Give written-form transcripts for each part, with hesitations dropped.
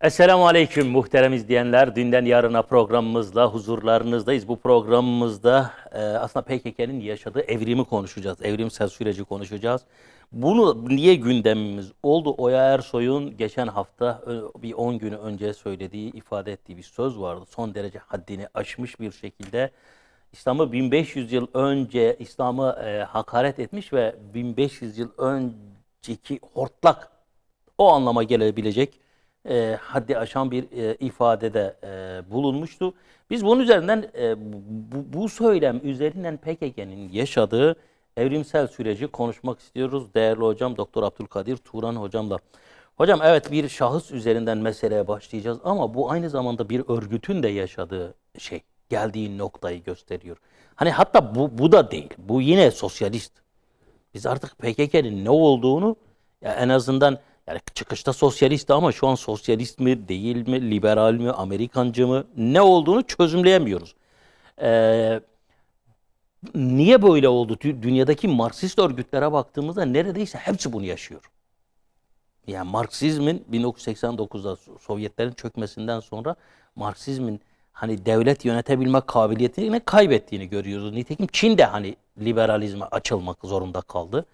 Esselamu Aleyküm muhterem izleyenler. Dünden yarına programımızla huzurlarınızdayız. Bu programımızda aslında PKK'nın yaşadığı evrimi konuşacağız. Evrimsel süreci konuşacağız. Bunu niye gündemimiz oldu? Oya Ersoy'un geçen hafta bir 10 günü önce söylediği, ifade ettiği bir söz vardı. Son derece haddini aşmış bir şekilde İslam'ı 1500 yıl önce İslam'ı hakaret etmiş ve 1500 yıl önceki hortlak o anlama gelebilecek haddi aşan bir ifadede bulunmuştu. Biz bunun üzerinden bu söylem üzerinden PKK'nın yaşadığı evrimsel süreci konuşmak istiyoruz. Değerli hocam Doktor Abdülkadir Turan hocamla. Hocam evet bir şahıs üzerinden meseleye başlayacağız ama bu aynı zamanda bir örgütün de yaşadığı şey, geldiği noktayı gösteriyor. Hani hatta bu da değil. Bu yine sosyalist. Biz artık PKK'nın ne olduğunu ya en azından yani çıkışta sosyalistti ama şu an sosyalist mi, değil mi, liberal mi, Amerikancı mı ne olduğunu çözümleyemiyoruz. Ee, Niye böyle oldu? Dünyadaki Marksist örgütlere baktığımızda neredeyse hepsi bunu yaşıyor. Yani Marksizmin 1989'da Sovyetlerin çökmesinden sonra Marksizmin hani devlet yönetebilme kabiliyetini kaybettiğini görüyoruz. Nitekim Çin de hani liberalizme açılmak zorunda kaldı.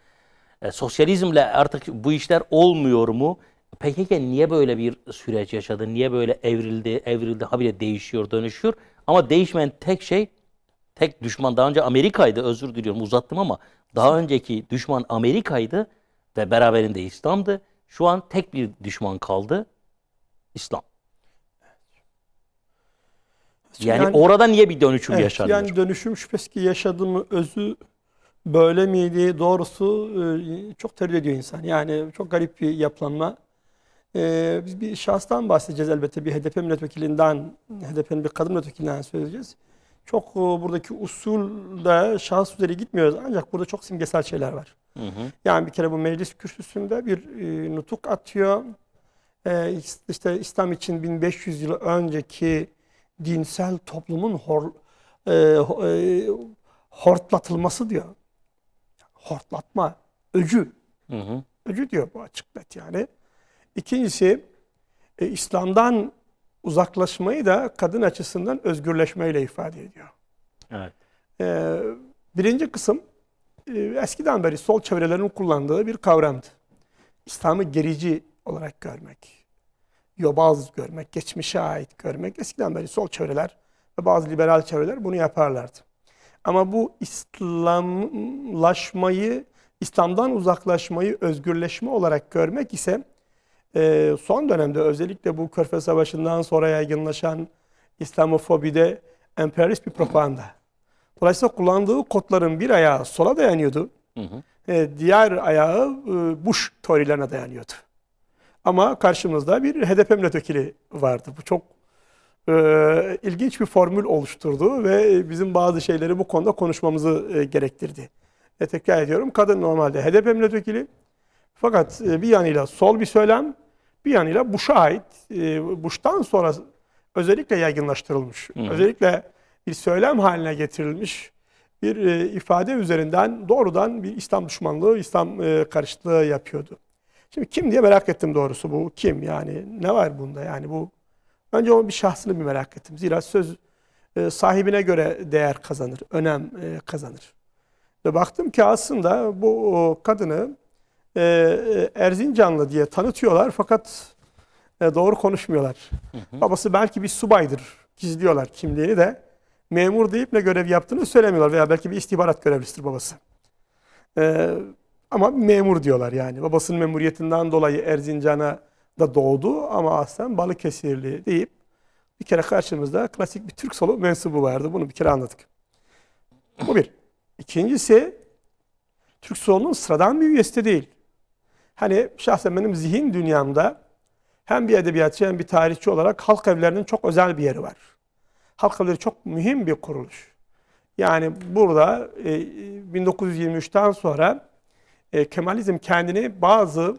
Sosyalizmle artık bu işler olmuyor mu? PKK niye böyle bir süreç yaşadı? Niye böyle evrildi, habire değişiyor, dönüşüyor? Ama değişmeyen tek şey, tek düşman daha önce Amerika'ydı. Özür diliyorum uzattım ama daha önceki düşman Amerika'ydı ve beraberinde İslam'dı. Şu an tek bir düşman kaldı, İslam. Yani orada niye bir dönüşüm evet, yaşanıyor? yani dönüşüm şüphesiz ki yaşadığımı özü böyle miydi? Doğrusu çok tereddüt ediyor insan. Yani çok garip bir yapılanma. Biz bir şahıstan bahsedeceğiz elbette. Bir HDP milletvekilinden, HDP'nin bir kadın milletvekilinden söyleyeceğiz. Çok buradaki usulde şahıs üzeri gitmiyoruz. Ancak burada çok simgesel şeyler var. Hı hı. Yani bir kere bu meclis kürsüsünde bir nutuk atıyor. İşte İslam için 1500 yıl önceki dinsel toplumun hortlatılması diyor. Hortlatma, öcü. Hı hı. Öcü diyor bu açık net yani. İkincisi İslam'dan uzaklaşmayı da kadın açısından özgürleşmeyle ifade ediyor. Evet. E, Birinci kısım eskiden beri sol çevrelerin kullandığı bir kavramdı. İslam'ı gerici olarak görmek, yobaz görmek, geçmişe ait görmek. Eskiden beri sol çevreler ve bazı liberal çevreler bunu yaparlardı. Ama bu İslamlaşmayı, İslam'dan uzaklaşmayı özgürleşme olarak görmek ise son dönemde özellikle bu Körfez Savaşı'ndan sonra yaygınlaşan İslamofobide emperyalist bir propaganda. Dolayısıyla kullandığı kodların bir ayağı sola dayanıyordu. Hı hı. Diğer ayağı Bush teorilerine dayanıyordu. Ama karşımızda bir HDP milletvekili vardı. Bu çok ilginç bir formül oluşturdu ve bizim bazı şeyleri bu konuda konuşmamızı gerektirdi. Tekrar ediyorum, kadın normalde HDP milletvekili. Fakat bir yanıyla sol bir söylem, bir yanıyla Bush'a ait, Bush'tan sonra özellikle yaygınlaştırılmış, Hı hı. özellikle bir söylem haline getirilmiş bir ifade üzerinden doğrudan bir İslam düşmanlığı, İslam karşıtlığı yapıyordu. Şimdi kim diye merak ettim doğrusu, bu kim yani, ne var bunda yani, bu önce onun bir şahsını bir merak ettim. Zira söz sahibine göre değer kazanır, önem kazanır. Ve baktım ki aslında bu kadını Erzincanlı diye tanıtıyorlar fakat doğru konuşmuyorlar. Hı hı. Babası belki bir subaydır, gizliyorlar kimliğini de. Memur deyip ne görev yaptığını söylemiyorlar veya belki bir istihbarat görevlisidir babası. Ama memur diyorlar yani. Babasının memuriyetinden dolayı Erzincan'a da doğdu ama aslen Balıkesirli deyip bir kere karşımızda klasik bir Türk solu mensubu vardı. Bunu bir kere anladık. Bu bir. İkincisi, Türk solunun sıradan bir üyesi de değil. Hani şahsen benim zihin dünyamda hem bir edebiyatçı hem bir tarihçi olarak halk evlerinin çok özel bir yeri var. Halk evleri çok mühim bir kuruluş. Yani burada 1923'ten sonra Kemalizm kendini bazı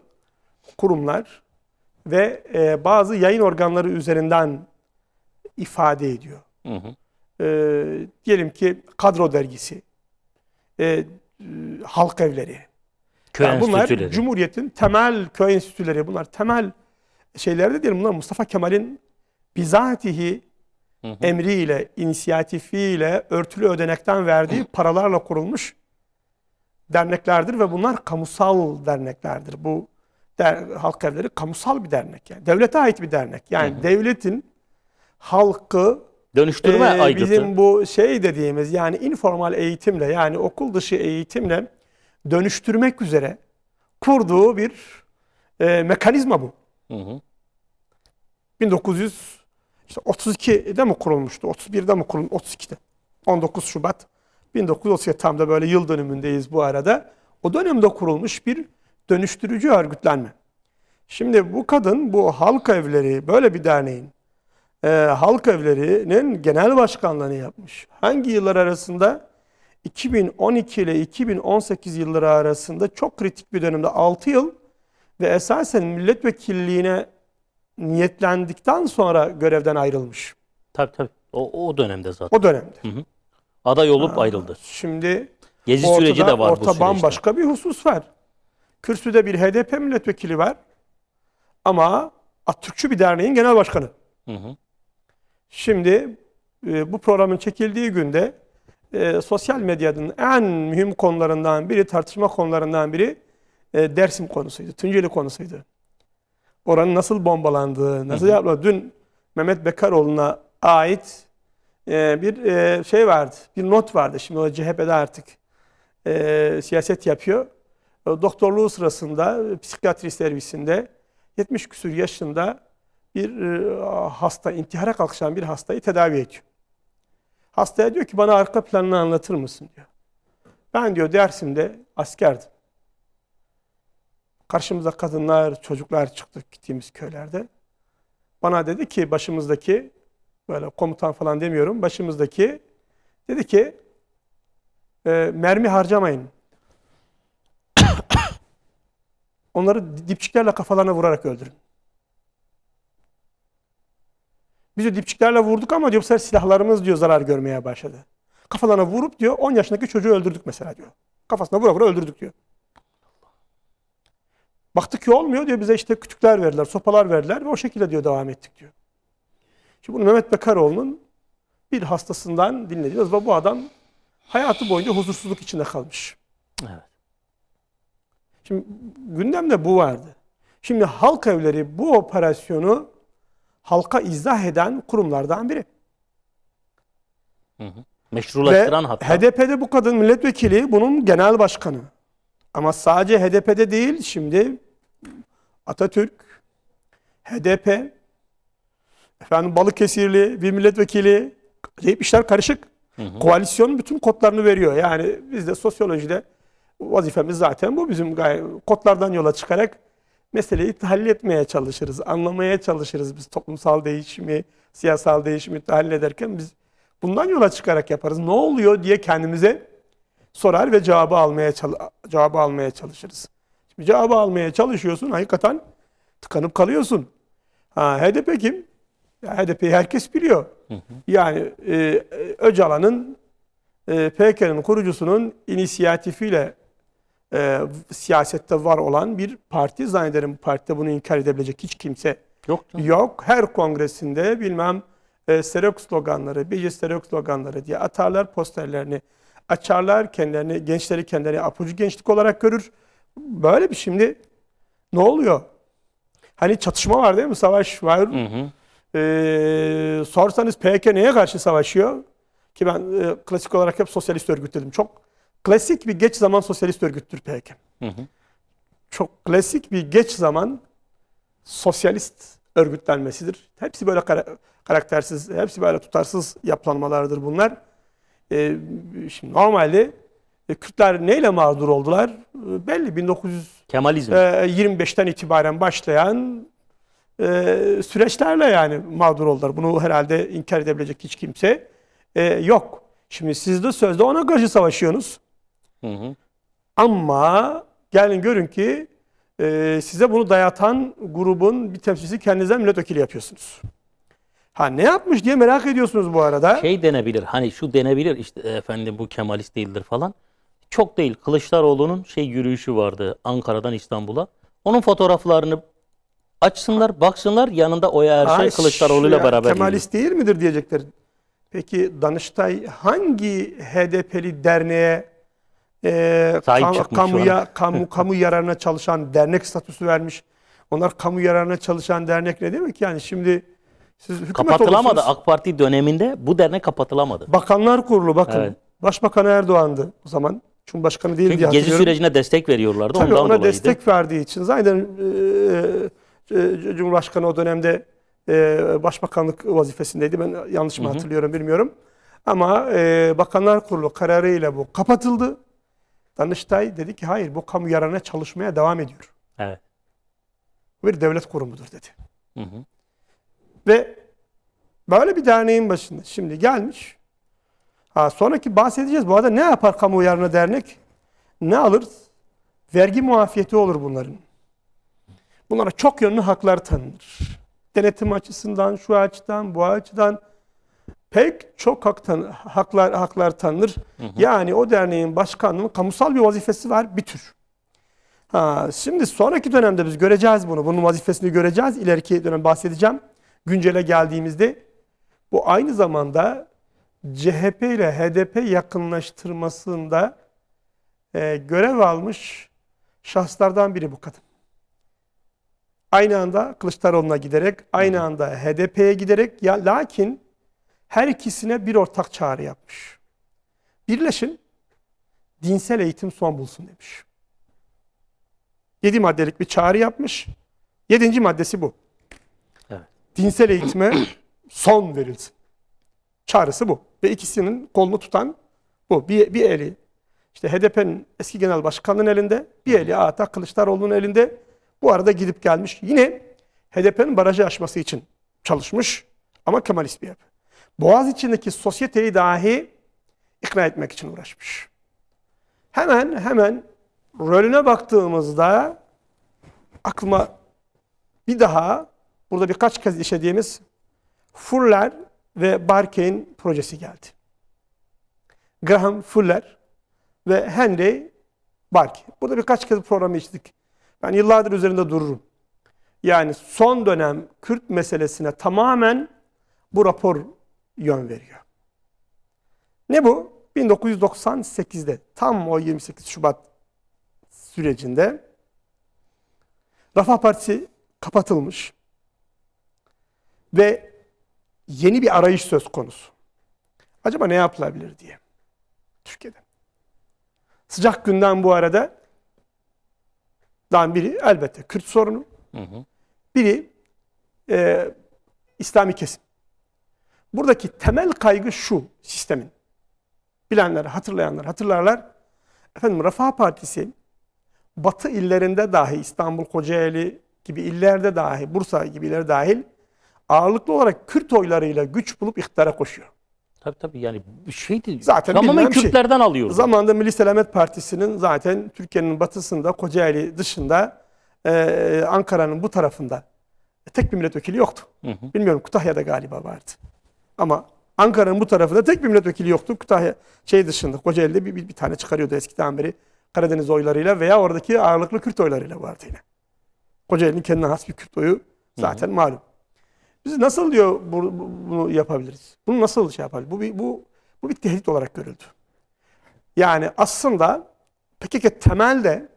kurumlar ve bazı yayın organları üzerinden ifade ediyor. Hı hı. Diyelim ki Kadro Dergisi, halk evleri. Köy Yani bunlar enstitüleri. Cumhuriyet'in temel köy enstitüleri, bunlar temel şeylerde diyelim bunlar Mustafa Kemal'in bizatihi emriyle, inisiyatifiyle örtülü ödenekten verdiği paralarla kurulmuş derneklerdir ve bunlar kamusal derneklerdir. Bu halk evleri kamusal bir dernek yani. Devlete ait bir dernek. Yani devletin halkı Dönüştürme aygıtı. bizim bu şey dediğimiz yani informal eğitimle yani okul dışı eğitimle dönüştürmek üzere kurduğu bir mekanizma bu. 1932'de mi kurulmuştu? 31'de mi kurulmuştu? 32'de. 19 Şubat 1932 tam da böyle yıl dönümündeyiz bu arada. O dönemde kurulmuş bir dönüştürücü örgütlenme. Şimdi bu kadın bu halk evleri böyle bir derneğin halk evlerinin genel başkanlığını yapmış. Hangi yıllar arasında? 2012 ile 2018 yılları arasında çok kritik bir dönemde 6 yıl ve esasen milletvekilliğine niyetlendikten sonra görevden ayrılmış. Tabii. O dönemde zaten. O dönemde. Aday olup ayrıldı. Şimdi Gezi süreci de var bu ortada süreçte. bambaşka bir husus var. Kürsüde bir HDP milletvekili var ama Atatürkçü bir derneğin genel başkanı. Şimdi bu programın çekildiği günde sosyal medyanın en mühim konularından biri, tartışma konularından biri Dersim konusuydu, Tunceli konusuydu. Oranın nasıl bombalandığı, nasıl yapıldı. Dün Mehmet Bekaroğlu'na ait bir şey vardı, bir not vardı. Şimdi o CHP'de artık siyaset yapıyor. Doktorluğu sırasında psikiyatri servisinde 70 küsur yaşında bir hasta, intihara kalkışan bir hastayı tedavi ediyor. Hastaya diyor ki bana arka planını anlatır mısın diyor. Ben diyor Dersim'de askerdim. Karşımıza kadınlar, çocuklar çıktı gittiğimiz köylerde. Bana dedi ki başımızdaki, böyle komutan falan demiyorum, başımızdaki dedi ki mermi harcamayın. Onları dipçiklerle kafalarına vurarak öldürün. Biz de dipçiklerle vurduk ama diyor bu sefer silahlarımız diyor zarar görmeye başladı. Kafalarına vurup diyor 10 yaşındaki çocuğu öldürdük mesela diyor. Kafasına vura vura öldürdük diyor. Baktık ki olmuyor diyor bize işte kütükler verdiler, sopalar verdiler ve o şekilde diyor devam ettik diyor. Şimdi bunu Mehmet Bekaroğlu'nun bir hastasından dinlediyoruz ve bu adam hayatı boyunca huzursuzluk içinde kalmış. Evet. Şimdi gündemde bu vardı. Şimdi halk evleri bu operasyonu halka izah eden kurumlardan biri. Meşrulaştıran ve hatta. HDP'de bu kadın milletvekili bunun genel başkanı. Ama sadece HDP'de değil şimdi Atatürk, HDP, Balıkesirli bir milletvekili, hep işler karışık. Koalisyon bütün kodlarını veriyor. Yani biz de sosyolojide vazifemiz zaten bu. Bizim kodlardan yola çıkarak meseleyi tahlil etmeye çalışırız, anlamaya çalışırız. Biz toplumsal değişimi, siyasal değişimi tahlil ederken biz bundan yola çıkarak yaparız. Ne oluyor diye kendimize sorar ve cevabı almaya çalışırız. Şimdi cevabı almaya çalışıyorsun, hakikaten tıkanıp kalıyorsun. HDP kim? Ya HDP'yi herkes biliyor. Yani Öcalan'ın PKK'nın kurucusunun inisiyatifiyle siyasette var olan bir parti. Zannederim bu partide bunu inkar edebilecek hiç kimse yok. Her kongresinde bilmem Serok sloganları, Bece Serok sloganları diye atarlar posterlerini, açarlar kendilerini, gençleri kendilerini apucu gençlik olarak görür. Böyle bir şimdi ne oluyor? Hani çatışma var değil mi? Savaş var. Sorsanız PKK neye karşı savaşıyor? Ki ben klasik olarak hep sosyalist örgüt dedim. Çok klasik bir geç zaman sosyalist örgüttür PKK. Çok klasik bir geç zaman sosyalist örgütlenmesidir. Hepsi böyle karaktersiz, hepsi böyle tutarsız yapılanmalardır bunlar. Şimdi normalde Kürtler neyle mağdur oldular? Belli 1925'ten itibaren başlayan süreçlerle yani mağdur oldular. Bunu herhalde inkar edebilecek hiç kimse yok. Şimdi siz de sözde ona karşı savaşıyorsunuz. Ama gelin görün ki size bunu dayatan grubun bir temsilcisi kendinizden milletvekili yapıyorsunuz. Ne yapmış diye merak ediyorsunuz bu arada. Şey denebilir, hani şu denebilir işte efendim bu Kemalist değildir falan. Çok değil. Kılıçdaroğlu'nun yürüyüşü vardı Ankara'dan İstanbul'a. Onun fotoğraflarını Açsınlar, baksınlar, yanında Oya Ersoy Kılıçdaroğlu'yla ya, beraber Kemalist değil midir diyecekler. Peki Danıştay hangi HDP'li derneğe Sahip çıkmış şu an. kamu yararına çalışan dernek statüsü vermiş? Onlar kamu yararına çalışan dernek ne demek yani? Şimdi siz hükümet Kapatılamadı. olursunuz. AK Parti döneminde bu dernek kapatılamadı. Bakanlar Kurulu bakın. Evet. Başbakan Erdoğan'dı o zaman. Cumhurbaşkanı değil Çünkü diye Gezi hatırlıyorum. sürecine destek veriyorlardı. Tabii Ondan ona dolayıydı. destek verdiği için zaten Cumhurbaşkanı o dönemde başbakanlık vazifesindeydi. Ben yanlış mı hatırlıyorum bilmiyorum. Ama Bakanlar Kurulu kararıyla bu kapatıldı. Danıştay dedi ki hayır, bu kamu yararına çalışmaya devam ediyor. Evet. Bu bir devlet kurumudur dedi. Hı hı. Ve böyle bir derneğin başında şimdi gelmiş. Sonraki bahsedeceğiz. Bu arada ne yapar kamu yararına dernek? Ne alır? Vergi muafiyeti olur bunların. Bunlara çok yönlü haklar tanınır. Denetim açısından, şu açıdan, bu açıdan pek çok haklar tanınır. Yani o derneğin başkanlığının kamusal bir vazifesi var, bir tür. Şimdi sonraki dönemde biz göreceğiz bunu. Bunun vazifesini göreceğiz. İleriki dönem bahsedeceğim. Güncele geldiğimizde bu aynı zamanda CHP ile HDP yakınlaştırmasında görev almış şahıslardan biri bu kadın. Aynı anda Kılıçdaroğlu'na giderek, aynı anda HDP'ye giderek, lakin her ikisine bir ortak çağrı yapmış. Birleşin, dinsel eğitim son bulsun demiş. 7 maddelik bir çağrı yapmış. 7. maddesi bu. Evet. Dinsel eğitime son verilsin. Çağrısı bu. Ve ikisinin kolunu tutan bu. Bir eli işte HDP'nin eski genel başkanının elinde, bir eli Ata Kılıçdaroğlu'nun elinde. Bu arada gidip gelmiş. Yine HDP'nin barajı aşması için çalışmış ama Kemalist bir yapı. Boğaziçi'ndeki sosyeteyi dahi ikna etmek için uğraşmış. Hemen rolüne baktığımızda aklıma bir daha burada birkaç kez işlediğimiz Fuller ve Barkey'in projesi geldi. Graham Fuller ve Henry Barkey. Burada birkaç kez programı işledik. Ben yıllardır üzerinde dururum. Yani son dönem Kürt meselesine tamamen bu rapor yön veriyor. Ne bu? 1998'de tam o 28 Şubat sürecinde Refah Partisi kapatılmış ve yeni bir arayış söz konusu. Acaba ne yapılabilir diye Türkiye'de. Sıcak gündem bu arada biri elbette Kürt sorunu, biri İslami kesim. Buradaki temel kaygı şu sistemin. Bilenler, hatırlayanlar hatırlarlar. Efendim Refah Partisi Batı illerinde dahi, İstanbul, Kocaeli gibi illerde dahi, Bursa gibi iller dahil ağırlıklı olarak Kürt oylarıyla güç bulup iktidara koşuyor. Tabii yani bir şey değil. Zaten tamamen bilinen bir şey. Kürtlerden alıyoruz. Zamanında Milli Selamet Partisi'nin zaten Türkiye'nin batısında, Kocaeli dışında, Ankara'nın bu tarafında tek bir milletvekili yoktu. Bilmiyorum, Kütahya'da galiba vardı. Ama Ankara'nın bu tarafında tek bir milletvekili yoktu. Kütahya dışında, Kocaeli'de bir tane çıkarıyordu eskiden beri. Karadeniz oylarıyla veya oradaki ağırlıklı Kürt oylarıyla vardı yine. Kocaeli'nin kendine has bir Kürt oyu zaten malum. Biz nasıl diyor bunu yapabiliriz? Bunu nasıl şey yapabiliriz? Bu bir tehdit olarak görüldü. Yani aslında PKK temelde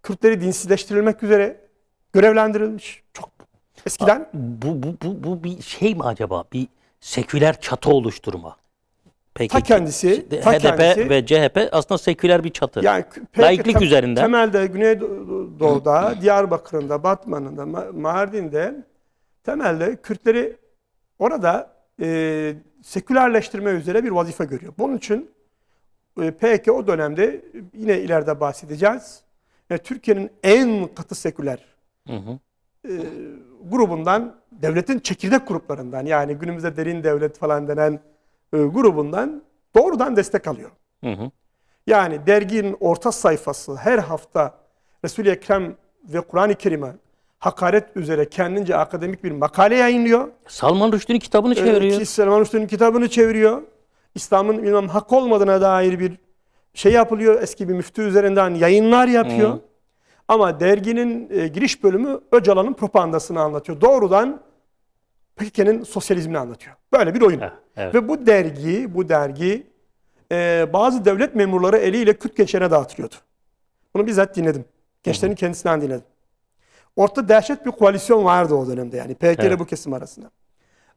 Kürtleri dinsizleştirilmek üzere görevlendirilmiş. Çok eskiden. Bu bir şey mi acaba? Bir seküler çatı oluşturma. PKK. Ta kendisi HDP ve CHP aslında seküler bir çatı. Yani laiklik üzerinden. Temelde Güneydoğu'da, Diyarbakır'ında, Batman'ında, Mardin'de temelde Kürtleri orada sekülerleştirme üzere bir vazife görüyor. Bunun için PKK o dönemde, yine ileride bahsedeceğiz, Türkiye'nin en katı seküler grubundan, devletin çekirdek gruplarından, yani günümüzde derin devlet falan denen grubundan doğrudan destek alıyor. Yani derginin orta sayfası her hafta Resul-i Ekrem ve Kur'an-ı Kerim'e hakaret üzere kendince akademik bir makale yayınlıyor. Salman Rushdie'nin kitabını çeviriyor. Salman Rushdie'nin kitabını çeviriyor. İslam'ın bilmem hak olmadığına dair bir şey yapılıyor. Eski bir müftü üzerinden yayınlar yapıyor. Ama derginin giriş bölümü Öcalan'ın propagandasını anlatıyor. Doğrudan PKK'nın sosyalizmini anlatıyor. Böyle bir oyun. Evet. Ve bu dergi bazı devlet memurları eliyle Kürt gençlerine dağıtılıyordu. Bunu bizzat dinledim. Gençlerin kendisinden dinledim. Ortada dehşet bir koalisyon vardı o dönemde yani PKK ile bu kesim arasında.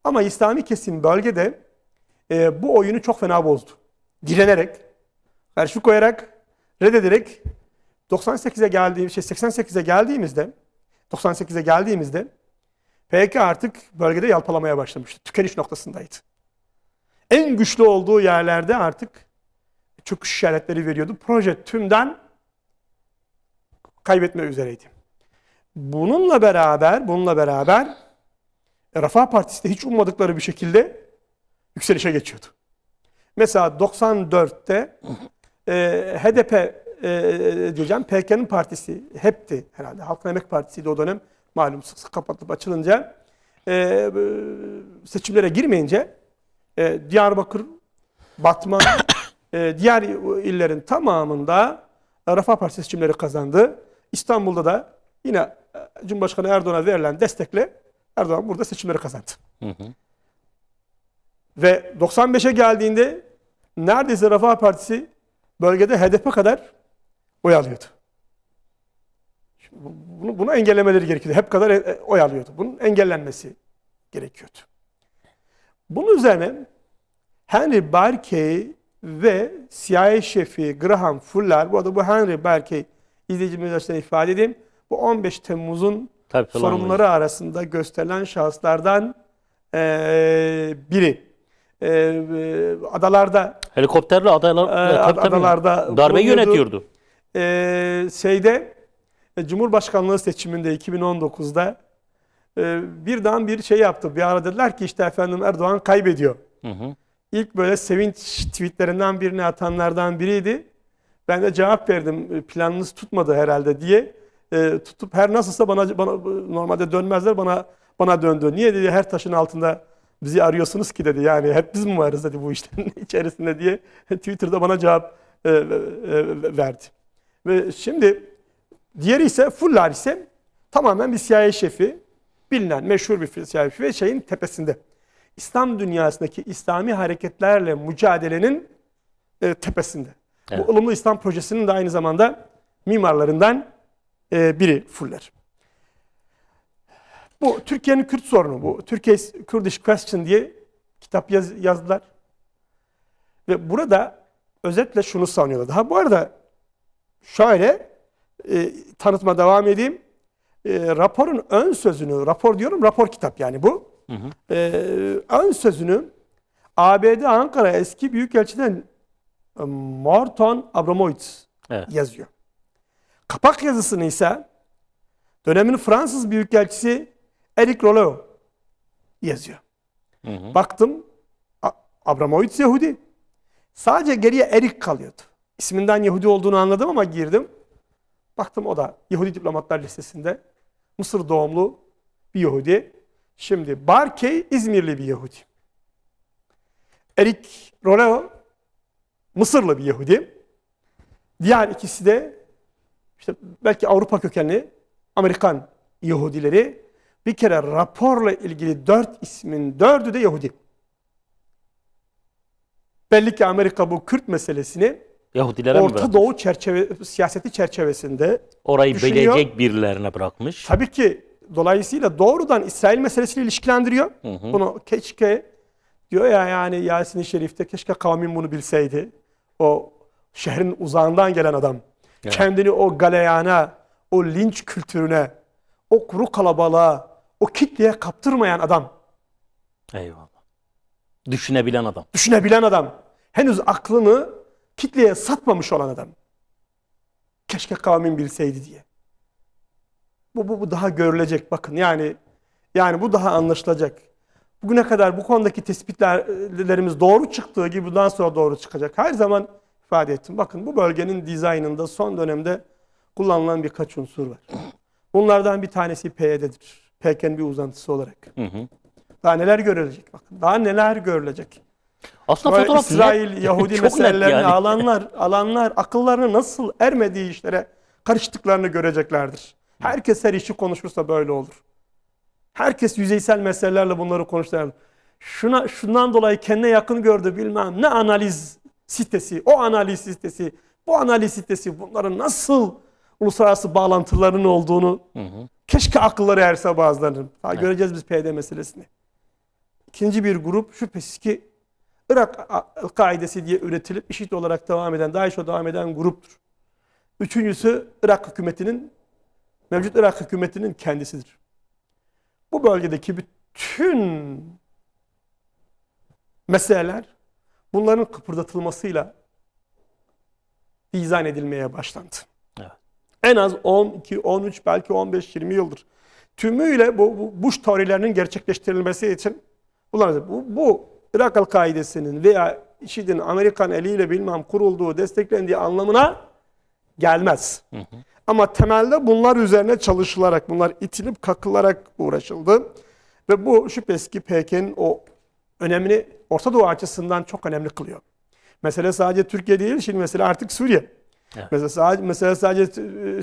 Ama İslami kesim bölgede bu oyunu çok fena bozdu. Direnerek, karşı koyarak, reddederek 88'e geldiğimizde PKK artık bölgede yalpalamaya başlamıştı. Tükeniş noktasındaydı. En güçlü olduğu yerlerde artık çöküş işaretleri veriyordu. Proje tümden kaybetme üzereydi. Bununla beraber Refah Partisi de hiç ummadıkları bir şekilde yükselişe geçiyordu. Mesela 94'te HDP diyeceğim PKK'nın partisi hepti herhalde. Halkın Emek Partisi'ydi o dönem. Malum kapatılıp açılınca seçimlere girmeyince Diyarbakır, Batman, diğer illerin tamamında Refah Partisi seçimleri kazandı. İstanbul'da da yine Cumhurbaşkanı Erdoğan'a verilen destekle Erdoğan burada seçimleri kazandı. Ve 95'e geldiğinde neredeyse Refah Partisi bölgede HDP kadar oy alıyordu. Bunu engellemeleri gerekiyordu. Hep kadar oy alıyordu. Bunun engellenmesi gerekiyordu. Bunun üzerine Henry Barkey ve CIA şefi Graham Fuller, bu arada bu Henry Barkey izleyicimiz açısından ifade edeyim. Bu 15 Temmuz'un sorumluları arasında gösterilen şahıslardan biri. Adalarda helikopterli adalarda darbe yönetiyordu. Cumhurbaşkanlığı seçiminde 2019'da birden bir şey yaptı. Bir ara dediler ki işte efendim Erdoğan kaybediyor. İlk böyle sevinç tweetlerinden birini atanlardan biriydi. Ben de cevap verdim. Planınız tutmadı herhalde diye. Tutup her nasılsa bana normalde dönmezler bana döndü. Niye dedi her taşın altında bizi arıyorsunuz ki dedi. Yani hep biz mi varız dedi bu işlerin içerisinde diye Twitter'da bana cevap verdi. Ve şimdi diğeri ise Fuller ise tamamen bir CIA şefi, bilinen meşhur bir CIA şefi ve şeyin tepesinde. İslam dünyasındaki İslami hareketlerle mücadelenin tepesinde. Evet. Bu ılımlı İslam projesinin de aynı zamanda mimarlarından biri Fuller. Bu Türkiye'nin Kürt sorunu, bu Turkey's Kurdish Question diye kitap yazdılar. Ve burada özetle şunu savunuyorlar. Daha bu arada şöyle tanıtma devam edeyim. Raporun ön sözünü, rapor kitap yani bu. Ön sözünü ABD Ankara eski büyükelçiden Morton Abramovitz yazıyor. Kapak yazısını ise dönemin Fransız büyükelçisi Eric Rollo yazıyor. Baktım Abramovitz Yahudi. Sadece geriye Eric kalıyordu. İsminden Yahudi olduğunu anladım ama girdim. Baktım o da Yahudi diplomatlar listesinde. Mısır doğumlu bir Yahudi. Şimdi Barkey İzmirli bir Yahudi. Eric Rollo Mısırlı bir Yahudi. Diğer ikisi de işte belki Avrupa kökenli Amerikan Yahudileri. Bir kere raporla ilgili 4 ismin 4'ü de Yahudi. Belli ki Amerika bu Kürt meselesini Yahudilere Orta Doğu siyaseti çerçevesinde orayı belirleyecek birilerine bırakmış. Tabii ki dolayısıyla doğrudan İsrail meselesiyle ilişkilendiriyor. Bunu keşke diyor ya yani Yasin-i Şerif'te keşke kavmin bunu bilseydi. O şehrin uzağından gelen adam. Evet. Kendini o galeyana, o linç kültürüne, o kuru kalabalığa, o kitleye kaptırmayan adam. Eyvallah. Düşünebilen adam. Düşünebilen adam. Henüz aklını kitleye satmamış olan adam. Keşke kavmin bilseydi diye. Bu daha görülecek bakın yani bu daha anlaşılacak. Bugüne kadar bu konudaki tespitlerimiz doğru çıktığı gibi bundan sonra doğru çıkacak. Her zaman ifade ettim. Bakın bu bölgenin dizaynında son dönemde kullanılan birkaç unsur var. Bunlardan bir tanesi PYD'dir. PKK'nın bir uzantısı olarak. Daha neler görülecek bakın. Daha neler görülecek. Aslında böyle fotoğraf İsrail, Yahudi meselelerini yani. alanlar akıllarına nasıl ermediği işlere karıştıklarını göreceklerdir. Herkes her işi konuşursa böyle olur. Herkes yüzeysel meselelerle bunları konuşurlar. Şundan dolayı kendine yakın gördü bilmem ne analiz sitesi, o analiz sitesi, bu analiz sitesi, bunların nasıl uluslararası bağlantılarının olduğunu keşke akılları erse bazılarının. Daha göreceğiz biz PD meselesini. İkinci bir grup şüphesiz ki Irak Kaidesi diye üretilip IŞİD olarak devam eden, DAEŞ'e devam eden gruptur. Üçüncüsü Irak hükümetinin, mevcut Irak hükümetinin kendisidir. Bu bölgedeki bütün meseleler bunların kıpırdatılmasıyla dizayn edilmeye başlandı. Evet. En az 12, 13 belki 15, 20 yıldır. Tümüyle bu Bush teorilerinin gerçekleştirilmesi için bu Irak Al-Kaidesi'nin veya IŞİD'in Amerikan eliyle bilmem kurulduğu, desteklendiği anlamına gelmez. Ama temelde bunlar üzerine çalışılarak, bunlar itilip kakılarak uğraşıldı. Ve bu şüphesiz ki PKK'nın o önemini Orta Doğu açısından çok önemli kılıyor. Mesele sadece Türkiye değil, şimdi mesela artık Suriye. Evet. Mesela sadece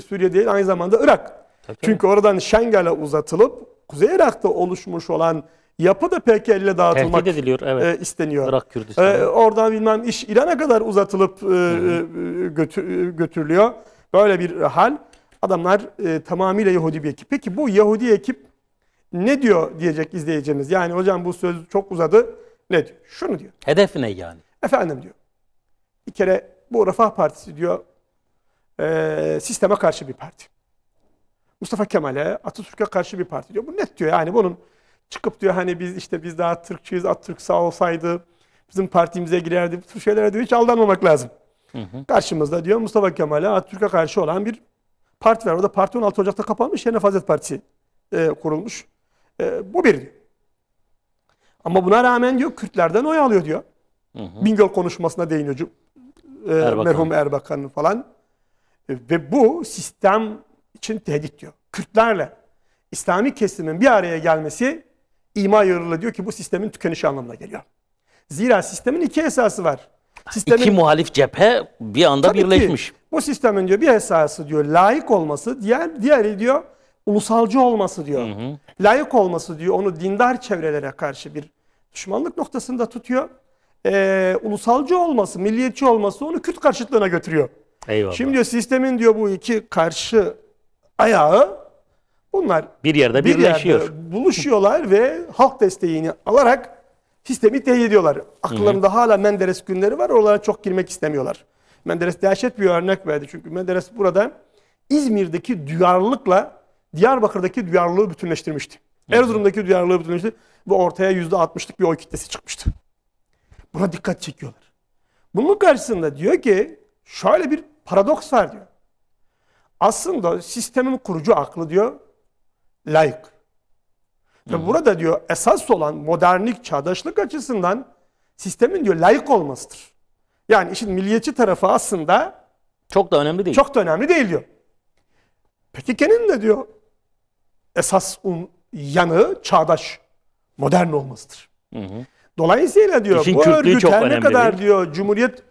Suriye değil, aynı zamanda Irak. Tabii. Çünkü oradan Şengal'e uzatılıp Kuzey Irak'ta oluşmuş olan yapı da PKK ile dağıtılmak ediliyor, evet. isteniyor. Irak, Kürdistan. Oradan bilmem iş İran'a kadar uzatılıp götürülüyor. Böyle bir hal. Adamlar tamamıyla Yahudi bir ekip. Peki bu Yahudi ekip ne diyor diyecek izleyicimiz. Yani hocam bu söz çok uzadı. Ne diyor? Şunu diyor. Hedef ne yani? Efendim diyor. Bir kere bu Refah Partisi diyor sisteme karşı bir parti. Mustafa Kemal'e, Atatürk'e karşı bir parti diyor. Bu net diyor. Yani bunun çıkıp diyor hani biz daha Türkçüyüz, Atatürk sağ olsaydı bizim partimize girerdi. Bu tür şeylere diyor hiç aldanmamak lazım. Karşımızda diyor Mustafa Kemal'e, Atatürk'e karşı olan bir parti var. O da parti 16 Ocak'ta kapanmış. Yerine Fazilet Partisi kurulmuş. Bu bir diyor. Ama buna rağmen diyor Kürtlerden oy alıyor diyor. Bingöl konuşmasına değiniyor merhum Erbakan'ın falan. Ve bu sistem için tehdit diyor. Kürtlerle İslami kesimin bir araya gelmesi ima yararlı diyor ki bu sistemin tükenişi anlamına geliyor. Zira sistemin iki esası var. İki muhalif cephe bir anda birleşmiş. Bu sistemin diyor bir esası diyor layık olması, diğeri diyor ulusalcı olması diyor. Layık olması diyor onu dindar çevrelere karşı bir düşmanlık noktasında tutuyor. Ulusalcı olması, milliyetçi olması onu Kürt karşıtlığına götürüyor. Eyvallah. Şimdi diyor sistemin diyor bu iki karşı ayağı bunlar bir yerde birleşiyor. Buluşuyorlar ve halk desteğini alarak sistemi tehdit ediyorlar. Akıllarında hala Menderes günleri var. Oralara çok girmek istemiyorlar. Menderes dehşet bir örnek verdi. Çünkü Menderes burada İzmir'deki duyarlılıkla Diyarbakır'daki duyarlılığı bütünleştirmişti. Erzurum'daki duyarlılığı bütünleştirmişti. Ve ortaya %60'lık bir oy kitlesi çıkmıştı. Buna dikkat çekiyorlar. Bunun karşısında diyor ki şöyle bir paradoks var diyor. Aslında sistemin kurucu aklı diyor layık. Ve burada diyor esas olan modernlik, çağdaşlık açısından sistemin diyor layık olmasıdır. Yani işin milliyetçi tarafı aslında çok da önemli değil. Çok da önemli değil diyor. PKK'nın de diyor esas yanı çağdaş, modern olmasıdır. Dolayısıyla diyor İşin bu örgüt her ne kadar değil. diyor Cumhuriyet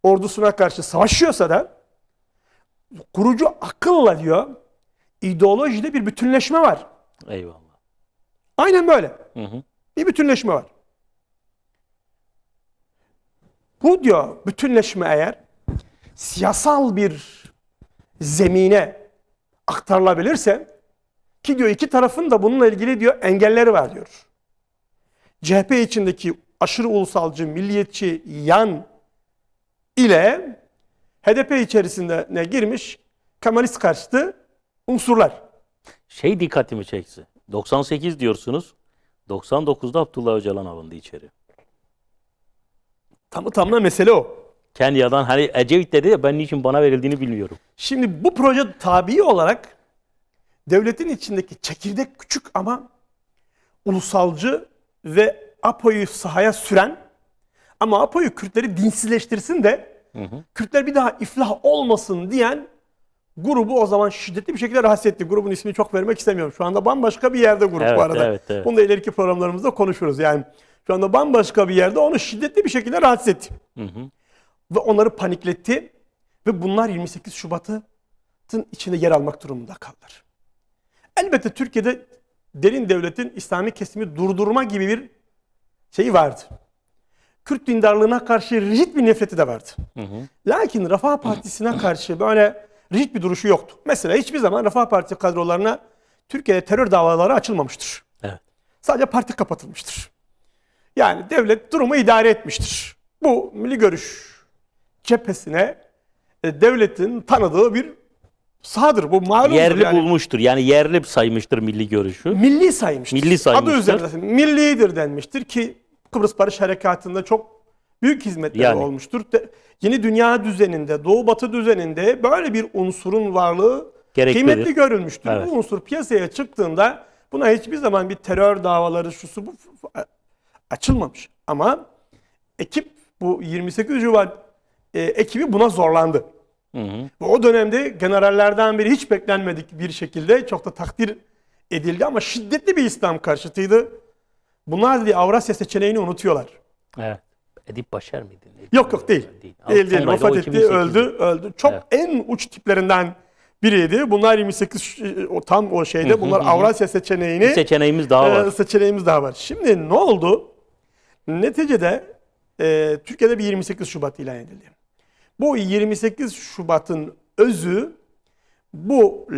ordusuna karşı savaşıyorsa da kurucu akılla diyor ideolojide bir bütünleşme var. Eyvallah. Aynen böyle. Bir bütünleşme var. Bu diyor bütünleşme eğer siyasal bir zemine aktarılabilirse ki diyor iki tarafın da bununla ilgili diyor engelleri var diyor. CHP içindeki aşırı ulusalcı, milliyetçi yan ile HDP içerisinde ne girmiş Kemalist karşıtı unsurlar. Dikkatimi çekti. 98 diyorsunuz. 99'da Abdullah Öcalan alındı içeri. Tamına mesele o. Kenya'dan hani Ecevit dedi ya ben niçin bana verildiğini bilmiyorum. Şimdi bu proje tabii olarak devletin içindeki çekirdek küçük ama ulusalcı ve APO'yu sahaya süren ama APO'yu Kürtleri dinsizleştirsin de Kürtler bir daha iflah olmasın diyen grubu o zaman şiddetli bir şekilde rahatsız etti. Grubun ismini çok vermek istemiyorum. Şu anda bambaşka bir yerde grup bu arada. Evet. Bunu da ileriki programlarımızda konuşuruz. Yani şu anda bambaşka bir yerde onu şiddetli bir şekilde rahatsız etti. Ve onları panikletti. Ve bunlar 28 Şubat'ı içinde yer almak durumunda kaldılar. Elbette Türkiye'de derin devletin İslami kesimi durdurma gibi bir şeyi vardı. Kürt dindarlığına karşı rigid bir nefreti de vardı. Lakin Refah Partisi'ne karşı böyle rigid bir duruşu yoktu. Mesela hiçbir zaman Refah Partisi kadrolarına Türkiye'de terör davaları açılmamıştır. Evet. Sadece parti kapatılmıştır. Yani devlet durumu idare etmiştir. Bu milli görüş cephesine devletin tanıdığı bir sahadır. Bu malumdur Yerli yani. bulmuştur. Yani yerli saymıştır milli görüşü. Milli saymıştır. Milli saymıştır. Adı üzerinde millidir denmiştir ki Kıbrıs Barış Harekatı'nda çok büyük hizmetleri Yani. olmuştur. Yeni dünya düzeninde, Doğu Batı düzeninde böyle bir unsurun varlığı Gereklidir. kıymetli görülmüştür. Evet. Bu unsur piyasaya çıktığında buna hiçbir zaman bir terör davaları şusu bu açılmamış. Ama ekip bu 28 Şubat ekibi buna zorlandı. Ve o dönemde generallerden biri hiç beklenmedik bir şekilde çok da takdir edildi ama şiddetli bir İslam karşıtıydı. Bunlar dedi Avrasya seçeneğini unutuyorlar. Evet. Edip Başar mıydı? Yok değil. Değil. Vefat etti, öldü. Çok en uç tiplerinden biriydi. Bunlar 28 tam o şeyde bunlar Avrasya seçeneğini Bir seçeneğimiz daha var. Seçeneğimiz daha var. Şimdi ne oldu? Neticede Türkiye'de bir 28 Şubat ilan edildi. Bu 28 Şubat'ın özü bu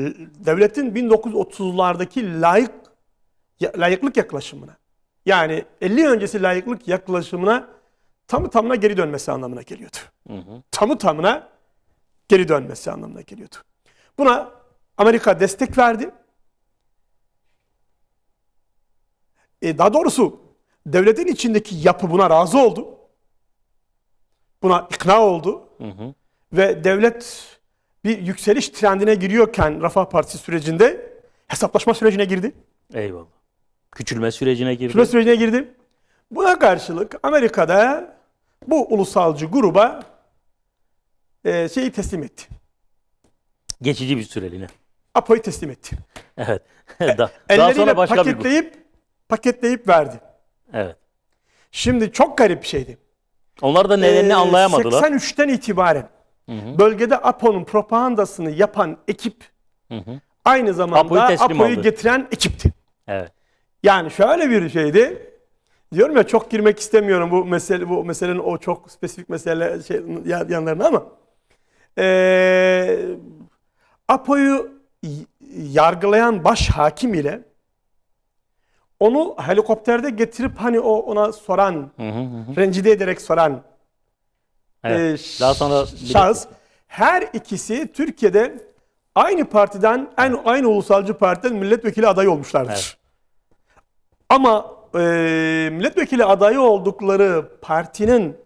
devletin 1930'lardaki layıklık yaklaşımına, yani 50 öncesi layıklık yaklaşımına tamı tamına geri dönmesi anlamına geliyordu. Tamı tamına geri dönmesi anlamına geliyordu. Buna Amerika destek verdi. Daha doğrusu devletin içindeki yapı buna razı oldu. Buna ikna oldu. Ve devlet bir yükseliş trendine giriyorken Refah Partisi sürecinde hesaplaşma sürecine girdi. Eyvallah. Küçülme sürecine girdi. Küçülme sürecine girdi. Buna karşılık Amerika'da bu ulusalcı gruba şeyi teslim etti. Geçici bir süreliğine. APO'yu teslim etti. Evet. Daha Elleriyle sonra başka bir grup. paketleyip verdi. Evet. Şimdi çok garip bir şeydi. Onlar da nedenini anlayamadılar. 83'ten itibaren bölgede APO'nun propagandasını yapan ekip aynı zamanda APO'yu getiren ekipti. Evet. Yani şöyle bir şeydi. Diyorum ya çok girmek istemiyorum bu meselenin o çok spesifik mesele yanlarına ama APO'yu yargılayan baş hakim ile onu helikopterde getirip hani ona soran, rencide ederek soran daha sonra şahıs her ikisi Türkiye'de aynı partiden, aynı ulusalcı partiden milletvekili adayı olmuşlardır. Evet. Ama milletvekili adayı oldukları partinin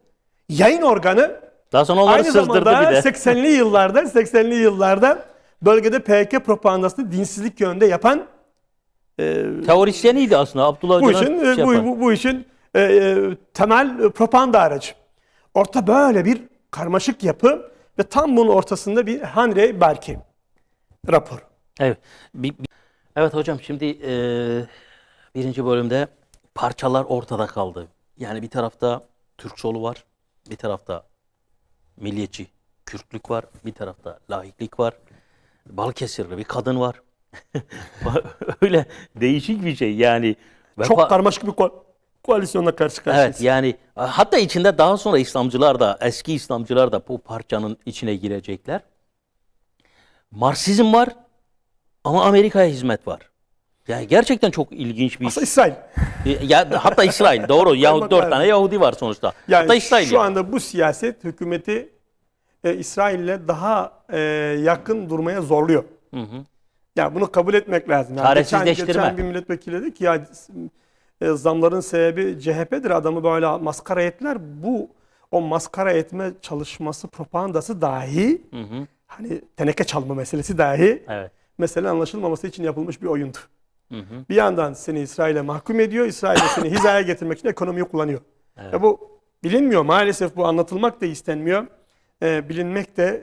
yayın organı daha sonra onları aynı sızdırdı zamanda bir de. 80'li yıllarda bölgede PKK propagandasını dinsizlik yönünde yapan teorisyeniydi aslında Abdullah Öcalan. bu işin temel propaganda aracı. Orta böyle bir karmaşık yapı ve tam bunun ortasında bir Henry Berke raporu. Evet. Evet hocam şimdi birinci bölümde parçalar ortada kaldı. Yani bir tarafta Türk solu var, bir tarafta milliyetçi Kürtlük var, bir tarafta laiklik var. Balıkesirli bir kadın var. Öyle değişik bir şey yani. Çok karmaşık bir koalisyonla karşı karşıyayız. Evet yani hatta içinde daha sonra İslamcılar da eski İslamcılar da bu parçanın içine girecekler. Marksizm var ama Amerika'ya hizmet var. Yani gerçekten çok ilginç bir Aslında İsrail. hatta İsrail doğru. Yahudi 4 tane Yahudi var sonuçta. Yani hatta İsrail şu anda bu siyaset hükümeti İsrail'le daha yakın durmaya zorluyor. Ya bunu kabul etmek lazım. Yani geçen bir milletvekili dedi ki ya zamların sebebi CHP'dir. Adamı böyle maskara ettiler. O maskara etme çalışması, propagandası dahi hani teneke çalma meselesi dahi mesele anlaşılmaması için yapılmış bir oyundu. Bir yandan seni İsrail'e mahkum ediyor. İsrail'e seni hizaya getirmek için ekonomiyi kullanıyor. Ya bu bilinmiyor. Maalesef bu anlatılmak da istenmiyor. Bilinmek de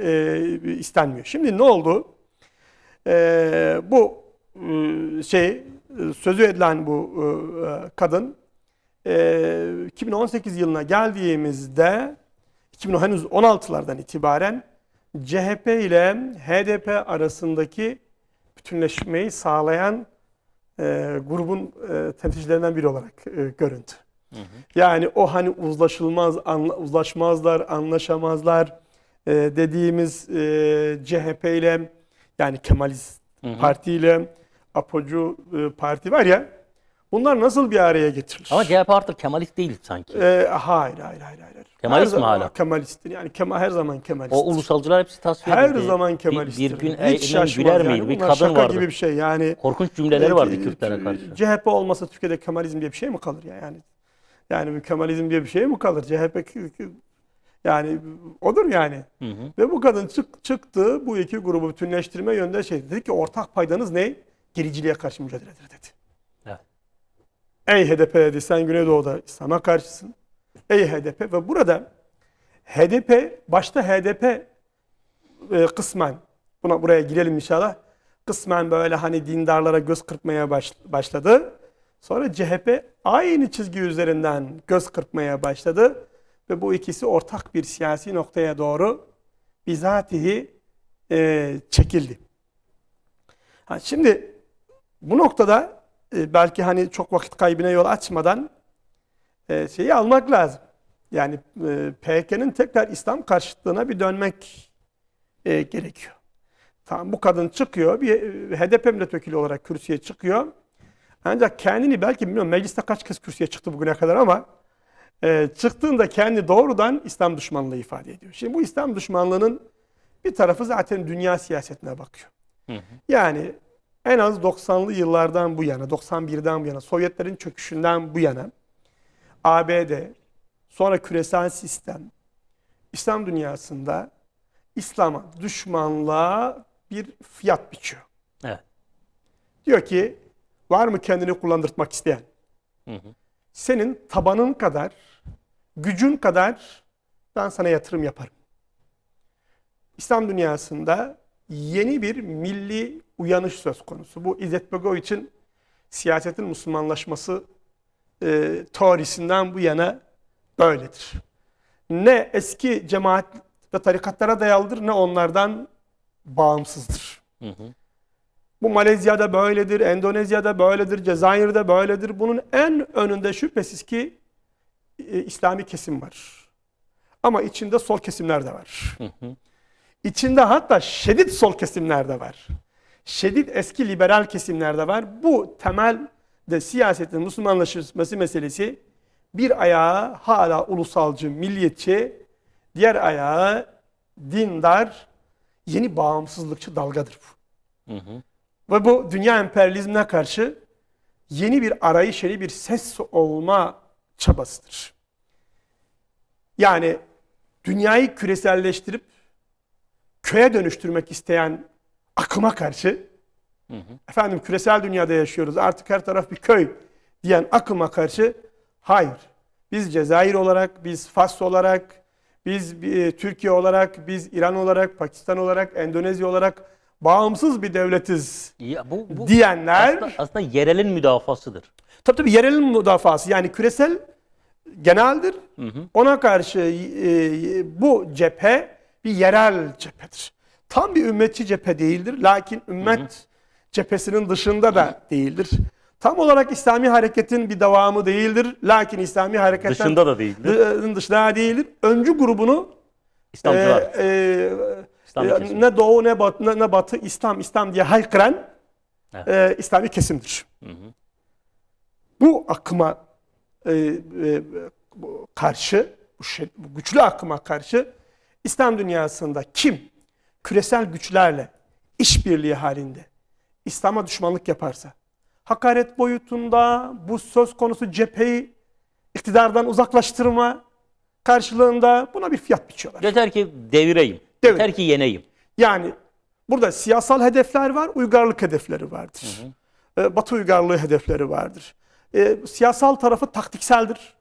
istenmiyor. Şimdi ne oldu? Bu sözü edilen bu kadın 2018 yılına geldiğimizde henüz 16'lardan itibaren CHP ile HDP arasındaki bütünleşmeyi sağlayan grubun temsilcilerinden biri olarak göründü. Yani o hani uzlaşmazlar, anlaşamazlar dediğimiz CHP ile, yani Kemalist Parti ile Apocu Parti var ya, bunlar nasıl bir araya getirilir? Ama CHP artık Kemalist değil sanki. Hayır. Kemalist Her mi hala? Kemalisttir. Yani her zaman Kemalisttir. O ulusalcılar hepsi tasfiye Her edildi. zaman Kemalisttir. Bir gün Hiç Eymen şaşmaz Güler yani. miydi? Bir Bunlar kadın şaka vardı. gibi bir şey yani. Korkunç cümleleri vardı Kürtlere karşı. CHP olmasa Türkiye'de Kemalizm diye bir şey mi kalır ya yani? Yani Kemalizm diye bir şey mi kalır? CHP yani odur yani. Ve bu kadın çıktı, bu iki grubu bütünleştirme yönünde dedi ki ortak paydanız ne? Gericiliğe karşı mücadeledir dedi. Evet. Ey HDP dedi, sen Güneydoğu'da İslam'a karşısın. Ey HDP, ve burada HDP, başta HDP kısmen, buraya girelim inşallah, kısmen böyle hani dindarlara göz kırpmaya başladı. Sonra CHP aynı çizgi üzerinden göz kırpmaya başladı ve bu ikisi ortak bir siyasi noktaya doğru bizatihi çekildi. Şimdi bu noktada belki hani çok vakit kaybına yol açmadan şeyi almak lazım. Yani PKK'nın tekrar İslam karşıtlığına bir dönmek gerekiyor. Tamam, bu kadın çıkıyor, bir HDP milletvekili olarak kürsüye çıkıyor. Ancak kendini, belki bilmiyorum mecliste kaç kez kürsüye çıktı bugüne kadar, ama çıktığında kendi doğrudan İslam düşmanlığı ifade ediyor. Şimdi bu İslam düşmanlığının bir tarafı zaten dünya siyasetine bakıyor. Yani en az 90'lı yıllardan bu yana, 91'den bu yana, Sovyetlerin çöküşünden bu yana ABD, sonra küresel sistem, İslam dünyasında İslam'a, düşmanlığa bir fiyat biçiyor. Evet. Diyor ki, var mı kendini kullandırtmak isteyen? Senin tabanın kadar, gücün kadar ben sana yatırım yaparım. İslam dünyasında yeni bir milli uyanış söz konusu. Bu İzzet Begoviç'in siyasetin Müslümanlaşması teorisinden bu yana böyledir. Ne eski cemaat ve tarikatlara dayalıdır, ne onlardan bağımsızdır. Bu Malezya'da böyledir, Endonezya'da böyledir, Cezayir'de böyledir. Bunun en önünde şüphesiz ki İslami kesim var. Ama içinde sol kesimler de var. İçinde hatta şiddet sol kesimler de var. Şiddet eski liberal kesimler de var. Bu temelde siyasetin Müslümanlaşması meselesi, bir ayağı hala ulusalcı, milliyetçi, diğer ayağı dindar, yeni bağımsızlıkçı dalgadır bu. Ve bu dünya emperyalizmine karşı yeni bir arayış, yeni bir ses olma çabasıdır. Yani dünyayı küreselleştirip köye dönüştürmek isteyen akıma karşı, efendim küresel dünyada yaşıyoruz, artık her taraf bir köy diyen akıma karşı, hayır. Biz Cezayir olarak, biz Fas olarak, biz Türkiye olarak, biz İran olarak, Pakistan olarak, Endonezya olarak bağımsız bir devletiz Ya bu diyenler, aslında yerelin müdafasıdır. tabii yerelin müdafası, yani küresel geneldir. Ona karşı bu cephe bir yerel cephedir. Tam bir ümmetçi cephe değildir. Lakin ümmet cephesinin dışında da değildir. Tam olarak İslami hareketin bir devamı değildir. Lakin İslami hareketten Dışında da değildir. Dışında değildir. Öncü grubunu İslamcılar. ne doğu ne batı İslam diye haykıran İslami kesimdir. Bu akıma karşı, bu güçlü akıma karşı İslam dünyasında kim küresel güçlerle işbirliği halinde İslam'a düşmanlık yaparsa, hakaret boyutunda bu söz konusu cepheyi iktidardan uzaklaştırma karşılığında buna bir fiyat biçiyorlar. Yeter ki devireyim. Yeter ki yeneyim. Yani burada siyasal hedefler var, uygarlık hedefleri vardır. Batı uygarlığı hedefleri vardır. Siyasal tarafı taktikseldir.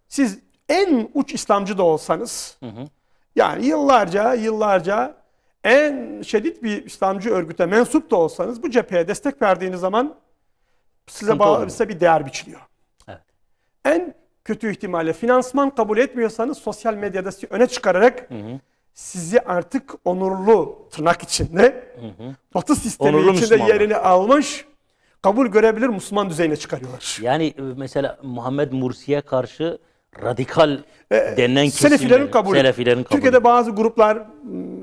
Siz en uç İslamcı da olsanız, yani yıllarca en şiddet bir İslamcı örgüte mensup da olsanız, bu cepheye destek verdiğiniz zaman size bir değer biçiliyor. Evet. En kötü ihtimalle finansman kabul etmiyorsanız sosyal medyada öne çıkararak sizi artık onurlu tırnak içinde Batı sistemi Onurlu içinde Müslümanlar. yerini almış, kabul görebilir Müslüman düzeyine çıkarıyorlar. Yani mesela Muhammed Mursi'ye karşı radikal denilen Selefilerin kesimleri, kabulü. Selefilerin kabulü. Türkiye'de bazı gruplar,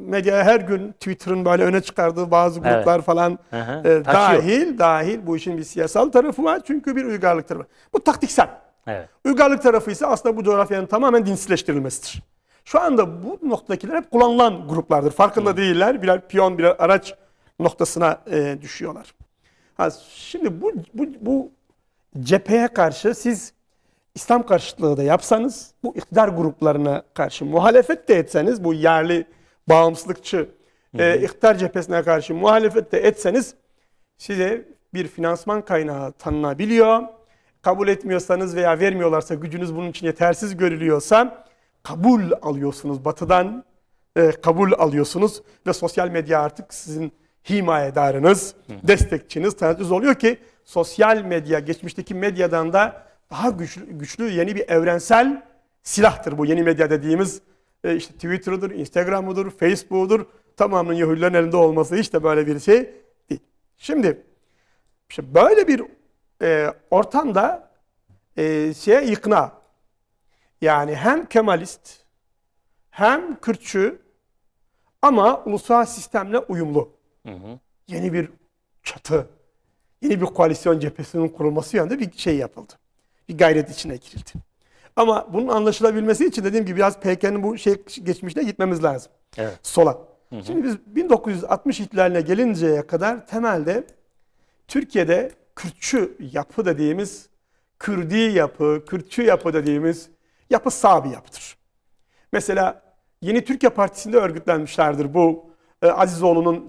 medya her gün Twitter'ın böyle öne çıkardığı bazı gruplar falan Hı hı. Taşıyor. dahil bu işin bir siyasal tarafı var. Çünkü bir uygarlık tarafı. Bu taktiksel. Evet. Uygarlık tarafı ise aslında bu coğrafyanın tamamen dinsizleştirilmesidir. Şu anda bu noktadakiler hep kullanılan gruplardır. Farkında değiller. Birer piyon, birer araç noktasına düşüyorlar. Şimdi bu cepheye karşı siz İslam karşıtlığı da yapsanız, bu iktidar gruplarına karşı muhalefet de etseniz, bu yerli bağımsızlıkçı iktidar cephesine karşı muhalefet de etseniz size bir finansman kaynağı tanınabiliyor. Kabul etmiyorsanız veya vermiyorlarsa, gücünüz bunun için yetersiz görülüyorsa kabul alıyorsunuz. Batı'dan kabul alıyorsunuz ve sosyal medya artık sizin himayedarınız, destekçiniz, tanıtınız oluyor ki sosyal medya geçmişteki medyadan da daha güçlü yeni bir evrensel silahtır bu yeni medya dediğimiz. İşte Twitter'ıdır, Instagram'ıdır, Facebook'udur. Tamamının Yahudilerin elinde olması hiç de böyle bir şey değil. Şimdi işte böyle bir ortamda şeye ikna. Yani hem Kemalist hem Kürtçü ama ulusal sistemle uyumlu. Yeni bir çatı, yeni bir koalisyon cephesinin kurulması yönünde bir şey yapıldı. Bir gayret içine girildi. Ama bunun anlaşılabilmesi için dediğim gibi biraz PKK'nın bu geçmişine gitmemiz lazım. Evet. Sola. Şimdi biz 1960 ihtilaline gelinceye kadar temelde Türkiye'de Kürtçü yapı dediğimiz, Kürdi yapı, Kürtçü yapı dediğimiz yapı sağ bir yapıdır. Mesela Yeni Türkiye Partisi'nde örgütlenmişlerdir bu Azizoğlu'nun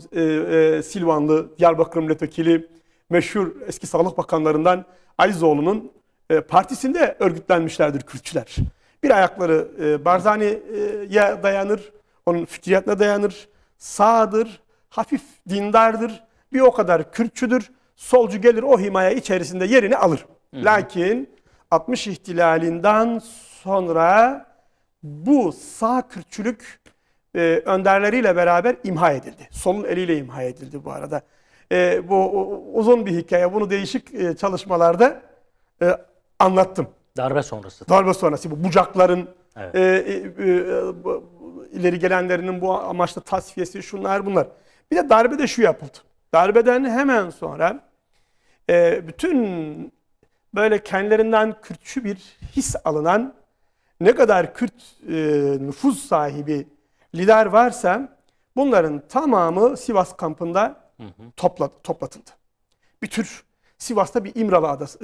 Silvanlı, Diyarbakır milletvekili, meşhur eski Sağlık Bakanlarından Azizoğlu'nun partisinde örgütlenmişlerdir Kürtçüler. Bir ayakları Barzani'ye dayanır, onun fikriyatına dayanır, sağdır, hafif dindardır, bir o kadar Kürtçüdür, solcu gelir o himaye içerisinde yerini alır. Lakin 60 ihtilalinden sonra bu sağ Kürtçülük önderleriyle beraber imha edildi. Solun eliyle imha edildi bu arada. Bu uzun bir hikaye. Bunu değişik çalışmalarda anlattım. Darbe sonrası. Darbe sonrası bu bucakların Evet. ileri gelenlerinin bu amaçla tasfiyesi şunlar bunlar. Bir de darbede şu yapıldı. Darbeden hemen sonra bütün böyle kendilerinden Kürtçü bir his alınan ne kadar Kürt nüfuz sahibi lider varsa bunların tamamı Sivas kampında toplatıldı. Bir tür Sivas'ta bir İmralı Adası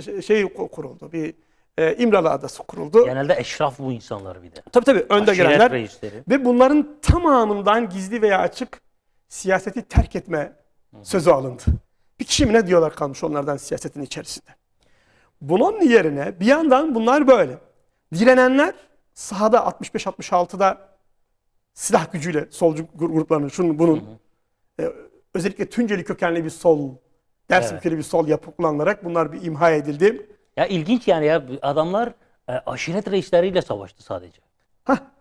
kuruldu. Bir İmralı Adası kuruldu. Genelde eşraf bu insanlar bir de. Tabii önde Aşiret gelenler reisleri. ve bunların tamamından gizli veya açık siyaseti terk etme sözü alındı. Bir kişi mi ne diyorlar kalmış onlardan siyasetin içerisinde. Bunun yerine bir yandan bunlar böyle. Direnenler sahada 65-66'da silah gücüyle solcu gruplarının şunun bunun özellikle Tunceli kökenli bir sol, Dersim kökenli bir sol yapı kullanılarak bunlar bir imha edildi. Ya ilginç yani ya adamlar aşiret reisleriyle savaştı sadece.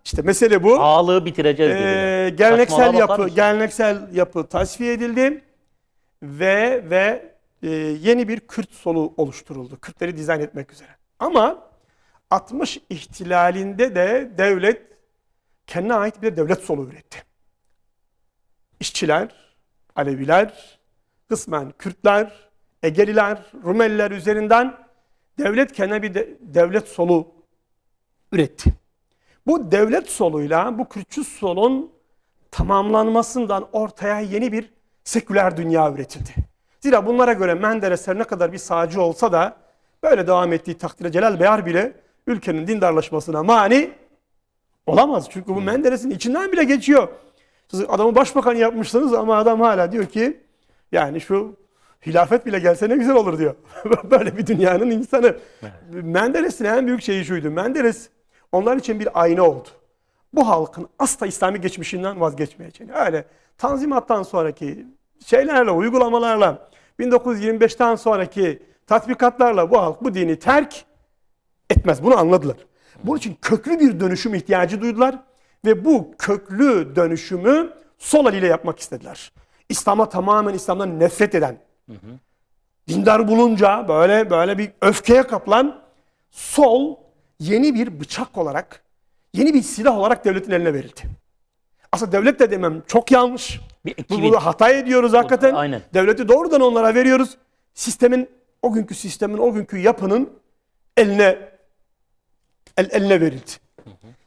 İşte mesele bu. Ağalığı bitireceğiz dediler. Geleneksel yapı tasfiye edildi ve yeni bir Kürt solu oluşturuldu. Kürtleri dizayn etmek üzere. Ama 60 ihtilalinde de devlet kendine ait bir devlet solu üretti. İşçiler, Aleviler, kısmen Kürtler, Egeliler, Rumeliler üzerinden devlet kendine bir devlet solu üretti. Bu devlet soluyla bu Kürtçü solun tamamlanmasından ortaya yeni bir seküler dünya üretildi. Zira bunlara göre Menderesler ne kadar bir sağcı olsa da böyle devam ettiği takdirde Celal Bayar bile ülkenin dindarlaşmasına mani olamaz. Çünkü bu Menderes'in içinden bile geçiyor. Siz adamı başbakan yapmışsınız ama adam hala diyor ki yani şu hilafet bile gelse ne güzel olur diyor. Böyle bir dünyanın insanı. Evet. Menderes'in en büyük şeyi şuydu. Menderes onlar için bir ayna oldu. Bu halkın asla İslami geçmişinden vazgeçmeyeceğini. Öyle Tanzimat'tan sonraki şeylerle, uygulamalarla, 1925'ten sonraki tatbikatlarla bu halk bu dini terk etmez. Bunu anladılar. Bunun için köklü bir dönüşüm ihtiyacı duydular. Ve bu köklü dönüşümü sol eliyle yapmak istediler. İslam'a tamamen İslam'dan nefret eden, dindar bulunca böyle bir öfkeye kapılan sol yeni bir bıçak olarak, yeni bir silah olarak devletin eline verildi. Aslında devlet de demem çok yanlış. Burada hata ediyoruz hakikaten. Aynen. Devleti doğrudan onlara veriyoruz. O günkü yapının eline verildi.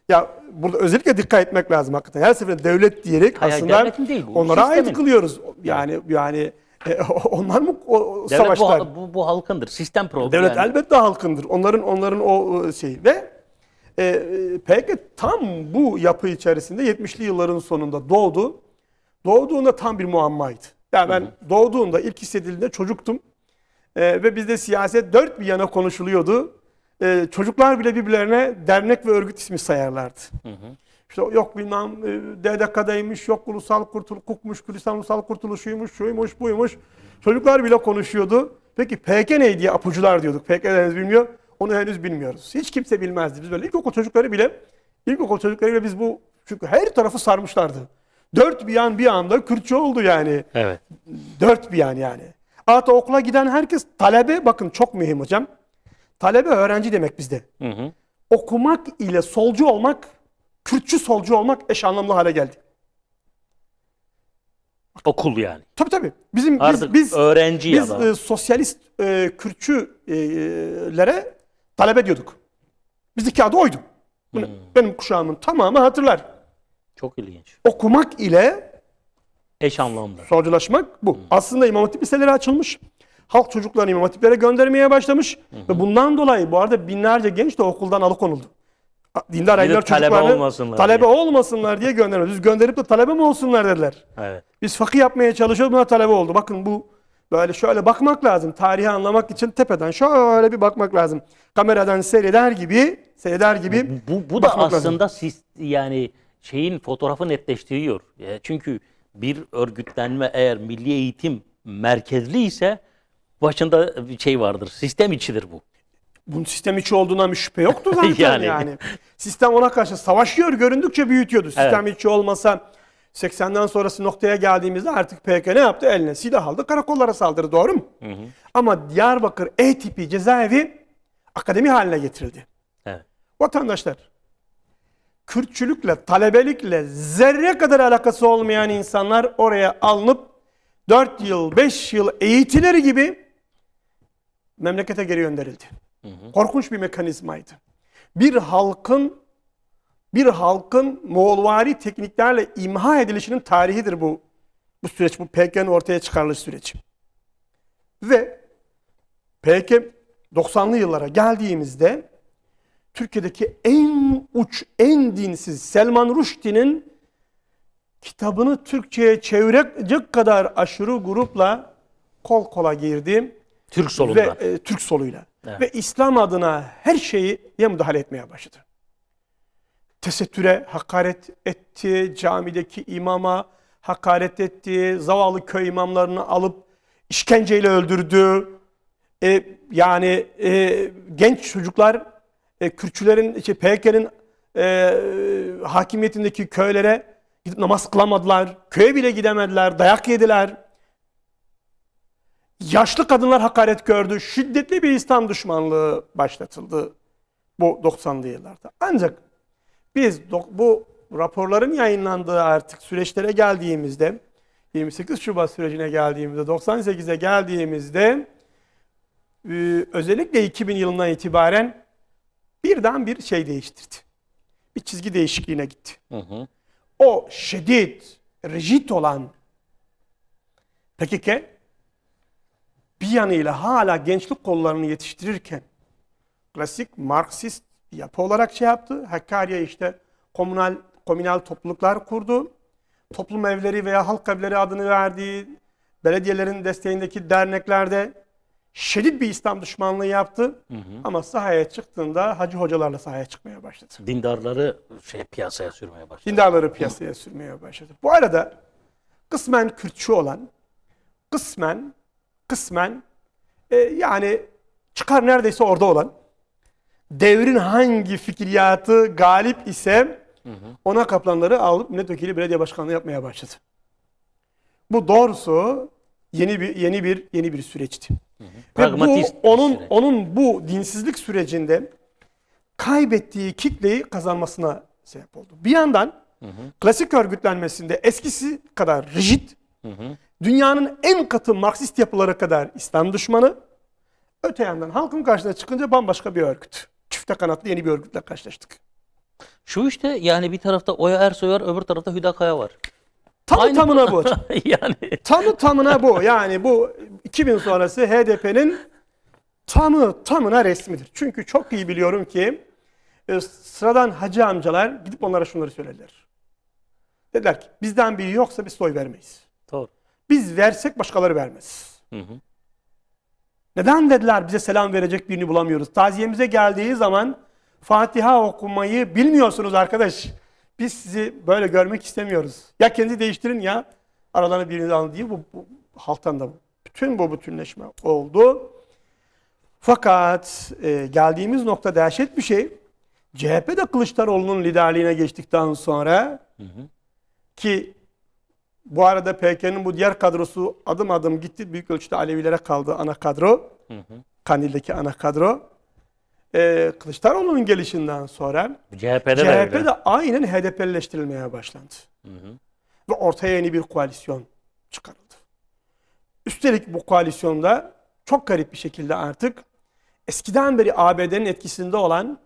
Ya burada özellikle dikkat etmek lazım hakikaten. Her seferinde devlet diyerek aslında değil, bu onlara ait sistemin. kılıyoruz. Yani onlar mı Devlet savaşlar? bu halkındır. Sistem problemi. Devlet elbette halkındır. Onların o şeyi ve PKK tam bu yapı içerisinde 70'li yılların sonunda doğdu. Doğduğunda tam bir muammaydı. Yani ben doğduğunda ilk hissedildiğinde çocuktum. Ve bizde siyaset dört bir yana konuşuluyordu. Çocuklar bile birbirlerine dernek ve örgüt ismi sayarlardı. İşte yok bilmem DDK'daymış, yok Ulusal Kurtuluş, KUK'muş, Kürdistan Ulusal Kurtuluşuymuş, şuymuş, buymuş. Çocuklar bile konuşuyordu. Peki PKK ne diye apucular diyorduk. PKK henüz bilmiyor. Onu henüz bilmiyoruz. Hiç kimse bilmezdi. Biz böyle ilkokul çocukları bile biz bu çünkü her tarafı sarmışlardı. Dört bir yan bir anda Kürtçe oldu yani. Evet. Dört bir yan yani. Hatta okula giden herkes talebe, bakın çok mühim hocam. Talebe öğrenci demek bizde. Okumak ile solcu olmak, Kürtçü solcu olmak eş anlamlı hale geldi. Okul yani. Tabii. Artık Biz öğrenci ya da. sosyalist Kürtçülere talebe diyorduk. Bizdeki adı oydu. Benim kuşağımın tamamı hatırlar. Çok ilginç. Okumak ile Eş anlamlı. solculaşmak bu. Aslında İmam Hatip liseleri açılmış. Halk çocuklarını İmam Hatiplere göndermeye başlamış. Ve bundan dolayı bu arada binlerce genç de okuldan alıkonuldu. Dindar aileler çocuklarını talebe olmasınlar diye göndermedi. Biz gönderip de talebe mi olsunlar dediler. Evet. Biz fakih yapmaya çalışıyoruz, buna talebe oldu. Bakın bu böyle şöyle bakmak lazım. Tarihi anlamak için tepeden şöyle bir bakmak lazım. Kameradan seyreder gibi Bu da bakmak aslında yani şeyin fotoğrafı netleştiriyor. Çünkü bir örgütlenme eğer milli eğitim merkezli ise başında bir şey vardır. Sistem içidir bu. Bunun sistem içi olduğundan bir şüphe yoktu zaten yani. Sistem ona karşı savaşıyor, göründükçe büyütüyordu. Sistem içi olmasa 80'den sonrası noktaya geldiğimizde artık PKK ne yaptı? Eline silah aldı, karakollara saldırdı, doğru mu? Ama Diyarbakır E tipi cezaevi akademi haline getirildi. Evet. Vatandaşlar, Kürtçülükle, talebelikle zerre kadar alakası olmayan insanlar oraya alınıp 4 yıl, 5 yıl eğitileri gibi memlekete geri gönderildi. Korkunç bir mekanizmaydı. Bir halkın Moğolvari tekniklerle imha edilişinin tarihidir bu süreç, bu PKK'nın ortaya çıkarılış süreci. Ve PKK 90'lı yıllara geldiğimizde Türkiye'deki en dinsiz Selman Rushdie'nin kitabını Türkçe'ye çevirecek kadar aşırı grupla kol kola girdi. Türk solundan. Ve Türk soluyla. Evet. Ve İslam adına her şeye müdahale etmeye başladı. Tesettüre hakaret etti, camideki imama hakaret etti, zavallı köy imamlarını alıp işkenceyle öldürdü. Genç çocuklar Kürtçülerin, PKK'nın hakimiyetindeki köylere gidip namaz kılamadılar, köye bile gidemediler, dayak yediler. Yaşlı kadınlar hakaret gördü. Şiddetli bir İslam düşmanlığı başlatıldı bu 90'lı yıllarda. Ancak biz bu raporların yayınlandığı artık süreçlere geldiğimizde, 28 Şubat sürecine geldiğimizde, 98'e geldiğimizde özellikle 2000 yılından itibaren birden bir şey değiştirdi. Bir çizgi değişikliğine gitti. O rigid olan PKK bir yanıyla hala gençlik kollarını yetiştirirken klasik Marksist yapı olarak şey yaptı. Hakkari'ye işte komünal topluluklar kurdu. Toplum evleri veya halk evleri adını verdiği belediyelerin desteğindeki derneklerde şiddet bir İslam düşmanlığı yaptı. Ama sahaya çıktığında hacı hocalarla sahaya çıkmaya başladı. Dindarları piyasaya sürmeye başladı. Dindarları piyasaya sürmeye başladı. Bu arada kısmen Kürtçü olan, kısmen yani çıkar neredeyse orada olan, devrin hangi fikriyatı galip ise Ona Kaplanları alıp milletvekili belediye başkanlığı yapmaya başladı. Bu doğrusu yeni bir süreçti. Ve bu Pragmatist bir süreç. onun bu dinsizlik sürecinde kaybettiği kitleyi kazanmasına sebep oldu. Bir yandan klasik örgütlenmesinde eskisi kadar rigid, dünyanın en katı Marksist yapılara kadar İslam düşmanı, öte yandan halkın karşısına çıkınca bambaşka bir örgüt. Çifte kanatlı yeni bir örgütle karşılaştık. Şu işte yani bir tarafta Oya Ersoy var, öbür tarafta Hüdakaya var. Tamı tamına bu. Yani Tamı tamına bu. Yani bu 2000 sonrası HDP'nin tamına resmidir. Çünkü çok iyi biliyorum ki sıradan hacı amcalar gidip onlara şunları söylediler. Dediler ki bizden biri yoksa biz oy vermeyiz. doğru. Biz versek başkaları vermez. Neden dediler bize selam verecek birini bulamıyoruz. Taziyemize geldiği zaman Fatiha okumayı bilmiyorsunuz arkadaş. Biz sizi böyle görmek istemiyoruz. Ya kendinizi değiştirin ya aralarına birini alın diye bu halktan da bütün bu bütünleşme oldu. Fakat geldiğimiz nokta dehşet bir şey. CHP de Kılıçdaroğlu'nun liderliğine geçtikten sonra ki bu arada PKK'nın bu diğer kadrosu adım adım gitti. Büyük ölçüde Alevilere kaldı ana kadro. Kandil'deki ana kadro. Kılıçdaroğlu'nun gelişinden sonra CHP'de de aynen HDP'lileştirilmeye başlandı. Ve ortaya yeni bir koalisyon çıkarıldı. Üstelik bu koalisyonda çok garip bir şekilde artık eskiden beri ABD'nin etkisinde olan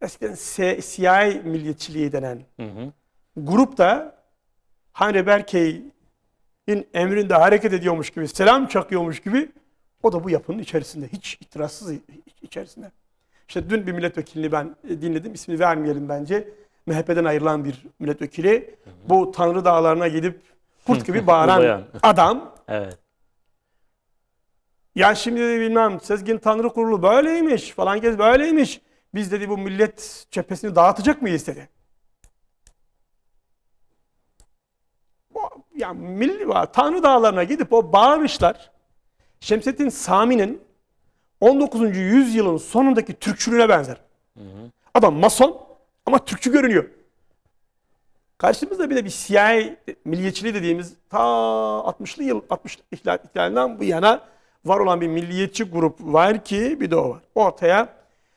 eskiden CIA milliyetçiliği denen grup da Henry Berkey'in emrinde hareket ediyormuş gibi, selam çakıyormuş gibi o da bu yapının içerisinde. Hiç itirazsız içerisinde. İşte dün bir milletvekilini ben dinledim. İsmini vermeyelim bence. MHP'den ayrılan bir milletvekili. Bu Tanrı Dağları'na gidip kurt gibi bağıran adam. Evet. Ya şimdi bilmem Sezgin Tanrı Kurulu böyleymiş falan kez böyleymiş. Biz dedi bu millet cephesini dağıtacak mıyız dedi. Ya Tanrı Dağları'na gidip o bağırışlar Şemsettin Sami'nin 19. yüzyılın sonundaki Türkçülüğüne benzer. Adam mason ama Türkçü görünüyor. Karşımızda bir de bir CIA milliyetçiliği dediğimiz ta 60'lı yıl 60 ihtilalinden bu yana var olan bir milliyetçi grup var ki bir de o var. Ortaya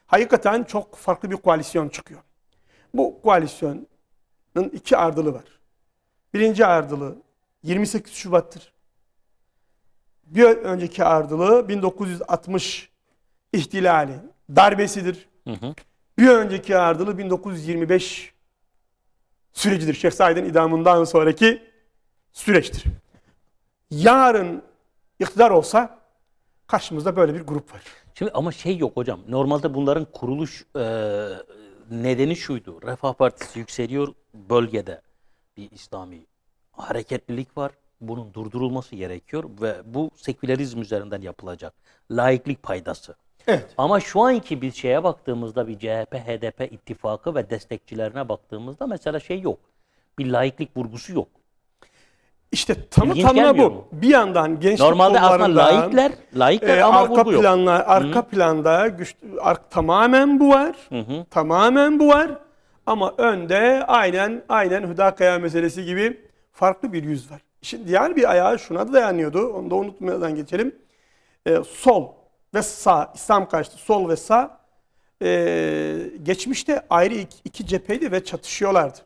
hakikaten çok farklı bir koalisyon çıkıyor. Bu koalisyonun iki ardılı var. Birinci ardılı 28 Şubat'tır. Bir önceki ardılı 1960 ihtilali, darbesidir. Bir önceki ardılı 1925 sürecidir. Şeyh Said'in idamından sonraki süreçtir. Yarın iktidar olsa karşımızda böyle bir grup var. Şimdi ama şey yok hocam. Normalde bunların kuruluş nedeni şuydu. Refah Partisi yükseliyor. Bölgede bir İslami hareketlilik var. Bunun durdurulması gerekiyor ve bu sekülerizm üzerinden yapılacak. Laiklik paydası. Evet. Ama şu anki bir şeye baktığımızda bir CHP, HDP ittifakı ve destekçilerine baktığımızda mesela şey yok. Bir laiklik vurgusu yok. İşte tamı İlginç tamına gelmiyor bu. mu? Bir yandan gençlik Normalde aslında kollarında, laikler ama arka vurgu yok. arka planda tamamen bu var. Tamamen bu var. Ama önde aynen Hüdakaya meselesi gibi farklı bir yüz var. Şimdi diğer bir ayağı şuna da dayanıyordu. Onu da unutmadan geçelim. Sol ve sağ, İslam karşıtı sol ve sağ geçmişte ayrı iki cepheydi ve çatışıyorlardı.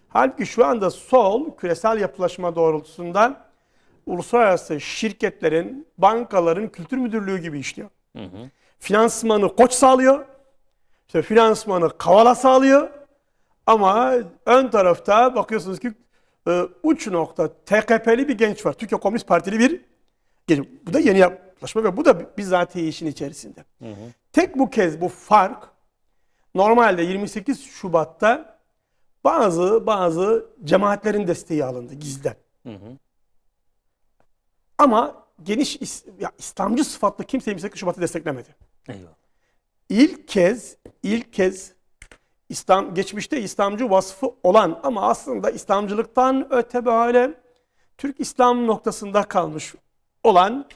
Halbuki şu anda sol küresel yapılaşma doğrultusunda uluslararası şirketlerin, bankaların kültür müdürlüğü gibi işliyor. Finansmanı Koç sağlıyor. İşte finansmanı Kavala sağlıyor. Ama ön tarafta bakıyorsunuz ki uç nokta TKP'li bir genç var. Türkiye Komünist Partili bir genç. Bu da yeni yapılaşma ve bu da bizatihi işin içerisinde. Tek bu kez bu fark normalde 28 Şubat'ta bazı cemaatlerin desteği alındı gizden. Ama geniş İslamcı sıfatlı kimse 28 Şubat'ı desteklemedi. Eyvallah. İlk kez geçmişte İslamcı vasfı olan ama aslında İslamcılıktan öte böyle Türk İslam noktasında kalmış olan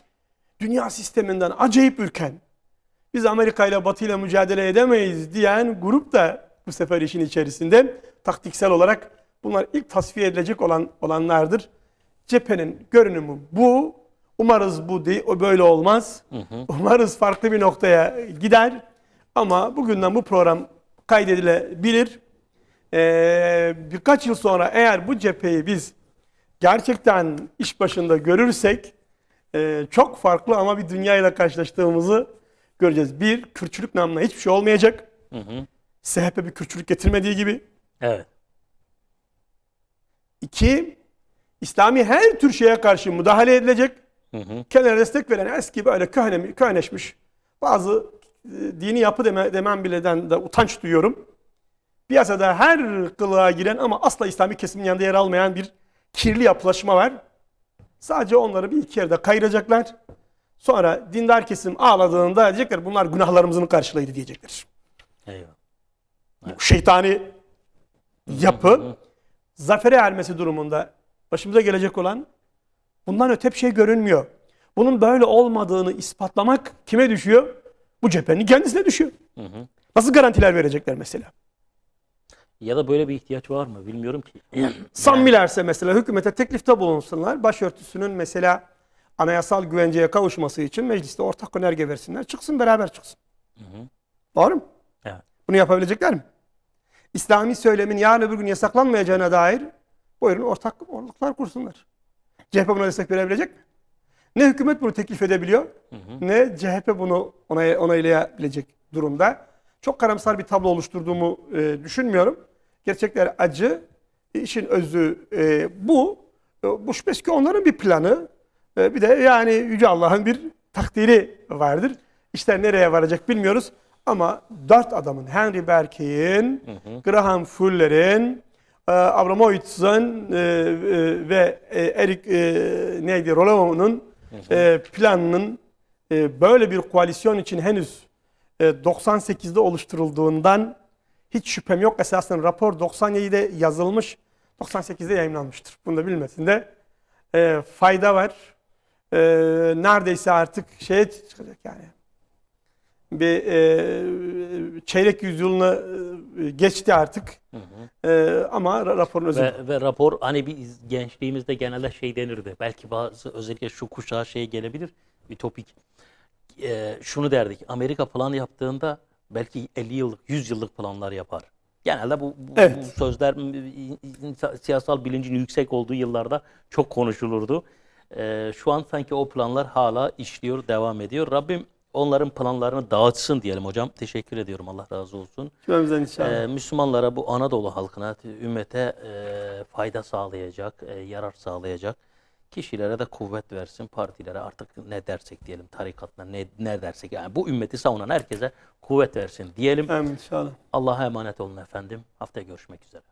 dünya sisteminden acayip ürken, biz Amerika ile Batı ile mücadele edemeyiz diyen grup da bu sefer işin içerisinde. Taktiksel olarak bunlar ilk tasfiye edilecek olanlardır. Cephenin görünümü bu. Umarız bu değil, o böyle olmaz. Umarız farklı bir noktaya gider. Ama bugünden bu program kaydedilebilir. Birkaç yıl sonra eğer bu cepheyi biz gerçekten iş başında görürsek çok farklı ama bir dünyayla karşılaştığımızı göreceğiz. Bir, Kürtçülük namına hiçbir şey olmayacak. SHP bir Kürtçülük getirmediği gibi. Evet. İki, İslami her tür şeye karşı müdahale edilecek. Kendine destek veren eski böyle köhneşmiş bazı dini yapı demem bileden de utanç duyuyorum. Piyasada her kılığa giren ama asla İslami kesimin yanında yer almayan bir kirli yapılaşma var. Sadece onları bir iki yerde kayıracaklar. Sonra dindar kesim ağladığında diyecekler bunlar günahlarımızın karşılığıydı diyecekler. Eyvallah. Bu şeytani yapı zafere ermesi durumunda başımıza gelecek olan bundan öte bir şey görünmüyor. Bunun böyle olmadığını ispatlamak kime düşüyor? Bu cephenin kendisine düşüyor. Nasıl garantiler verecekler mesela? Ya da böyle bir ihtiyaç var mı bilmiyorum ki. Samimilerse mesela hükümete teklifte bulunsunlar. Başörtüsünün mesela anayasal güvenceye kavuşması için mecliste ortak önerge versinler. Çıksın beraber çıksın. Doğru mu? Evet. Bunu yapabilecekler mi? İslami söylemin yarın öbür gün yasaklanmayacağına dair buyurun ortaklıklar kursunlar. CHP buna destek verebilecek mi? Ne hükümet bunu teklif edebiliyor, ne CHP bunu onaylayabilecek durumda. Çok karamsar bir tablo oluşturduğumu düşünmüyorum. Gerçekler acı, işin özü bu. Bu şüphesiz ki onların bir planı, bir de yani Yüce Allah'ın bir takdiri vardır. İşler nereye varacak bilmiyoruz. Ama dört adamın, Henry Berkey'in, Graham Fuller'in, Abramovitz'in ve Eric Rollo'nun planının böyle bir koalisyon için henüz 98'de oluşturulduğundan hiç şüphem yok. Esasen rapor 97'de yazılmış, 98'de yayınlanmıştır. Bunu da bilmesinde fayda var. Neredeyse artık şeye çıkacak yani. Bir çeyrek yüzyılını geçti artık. Ama raporun özü. Ve rapor hani bir gençliğimizde genelde şey denirdi. Belki bazı özellikle şu kuşağa şey gelebilir. Bir topik. Şunu derdik. Amerika plan yaptığında belki 50 yıllık, 100 yıllık planlar yapar. Genelde bu sözler siyasal bilincin yüksek olduğu yıllarda çok konuşulurdu. Şu an sanki o planlar hala işliyor, devam ediyor. Rabbim onların planlarını dağıtsın diyelim hocam. Teşekkür ediyorum. Allah razı olsun. Cümlemizden inşallah. Müslümanlara, bu Anadolu halkına, ümmete fayda sağlayacak, yarar sağlayacak kişilere de kuvvet versin. Partilere artık ne dersek diyelim, tarikatına ne dersek, yani bu ümmeti savunan herkese kuvvet versin diyelim. Amin inşallah. Allah'a emanet olun efendim. Haftaya görüşmek üzere.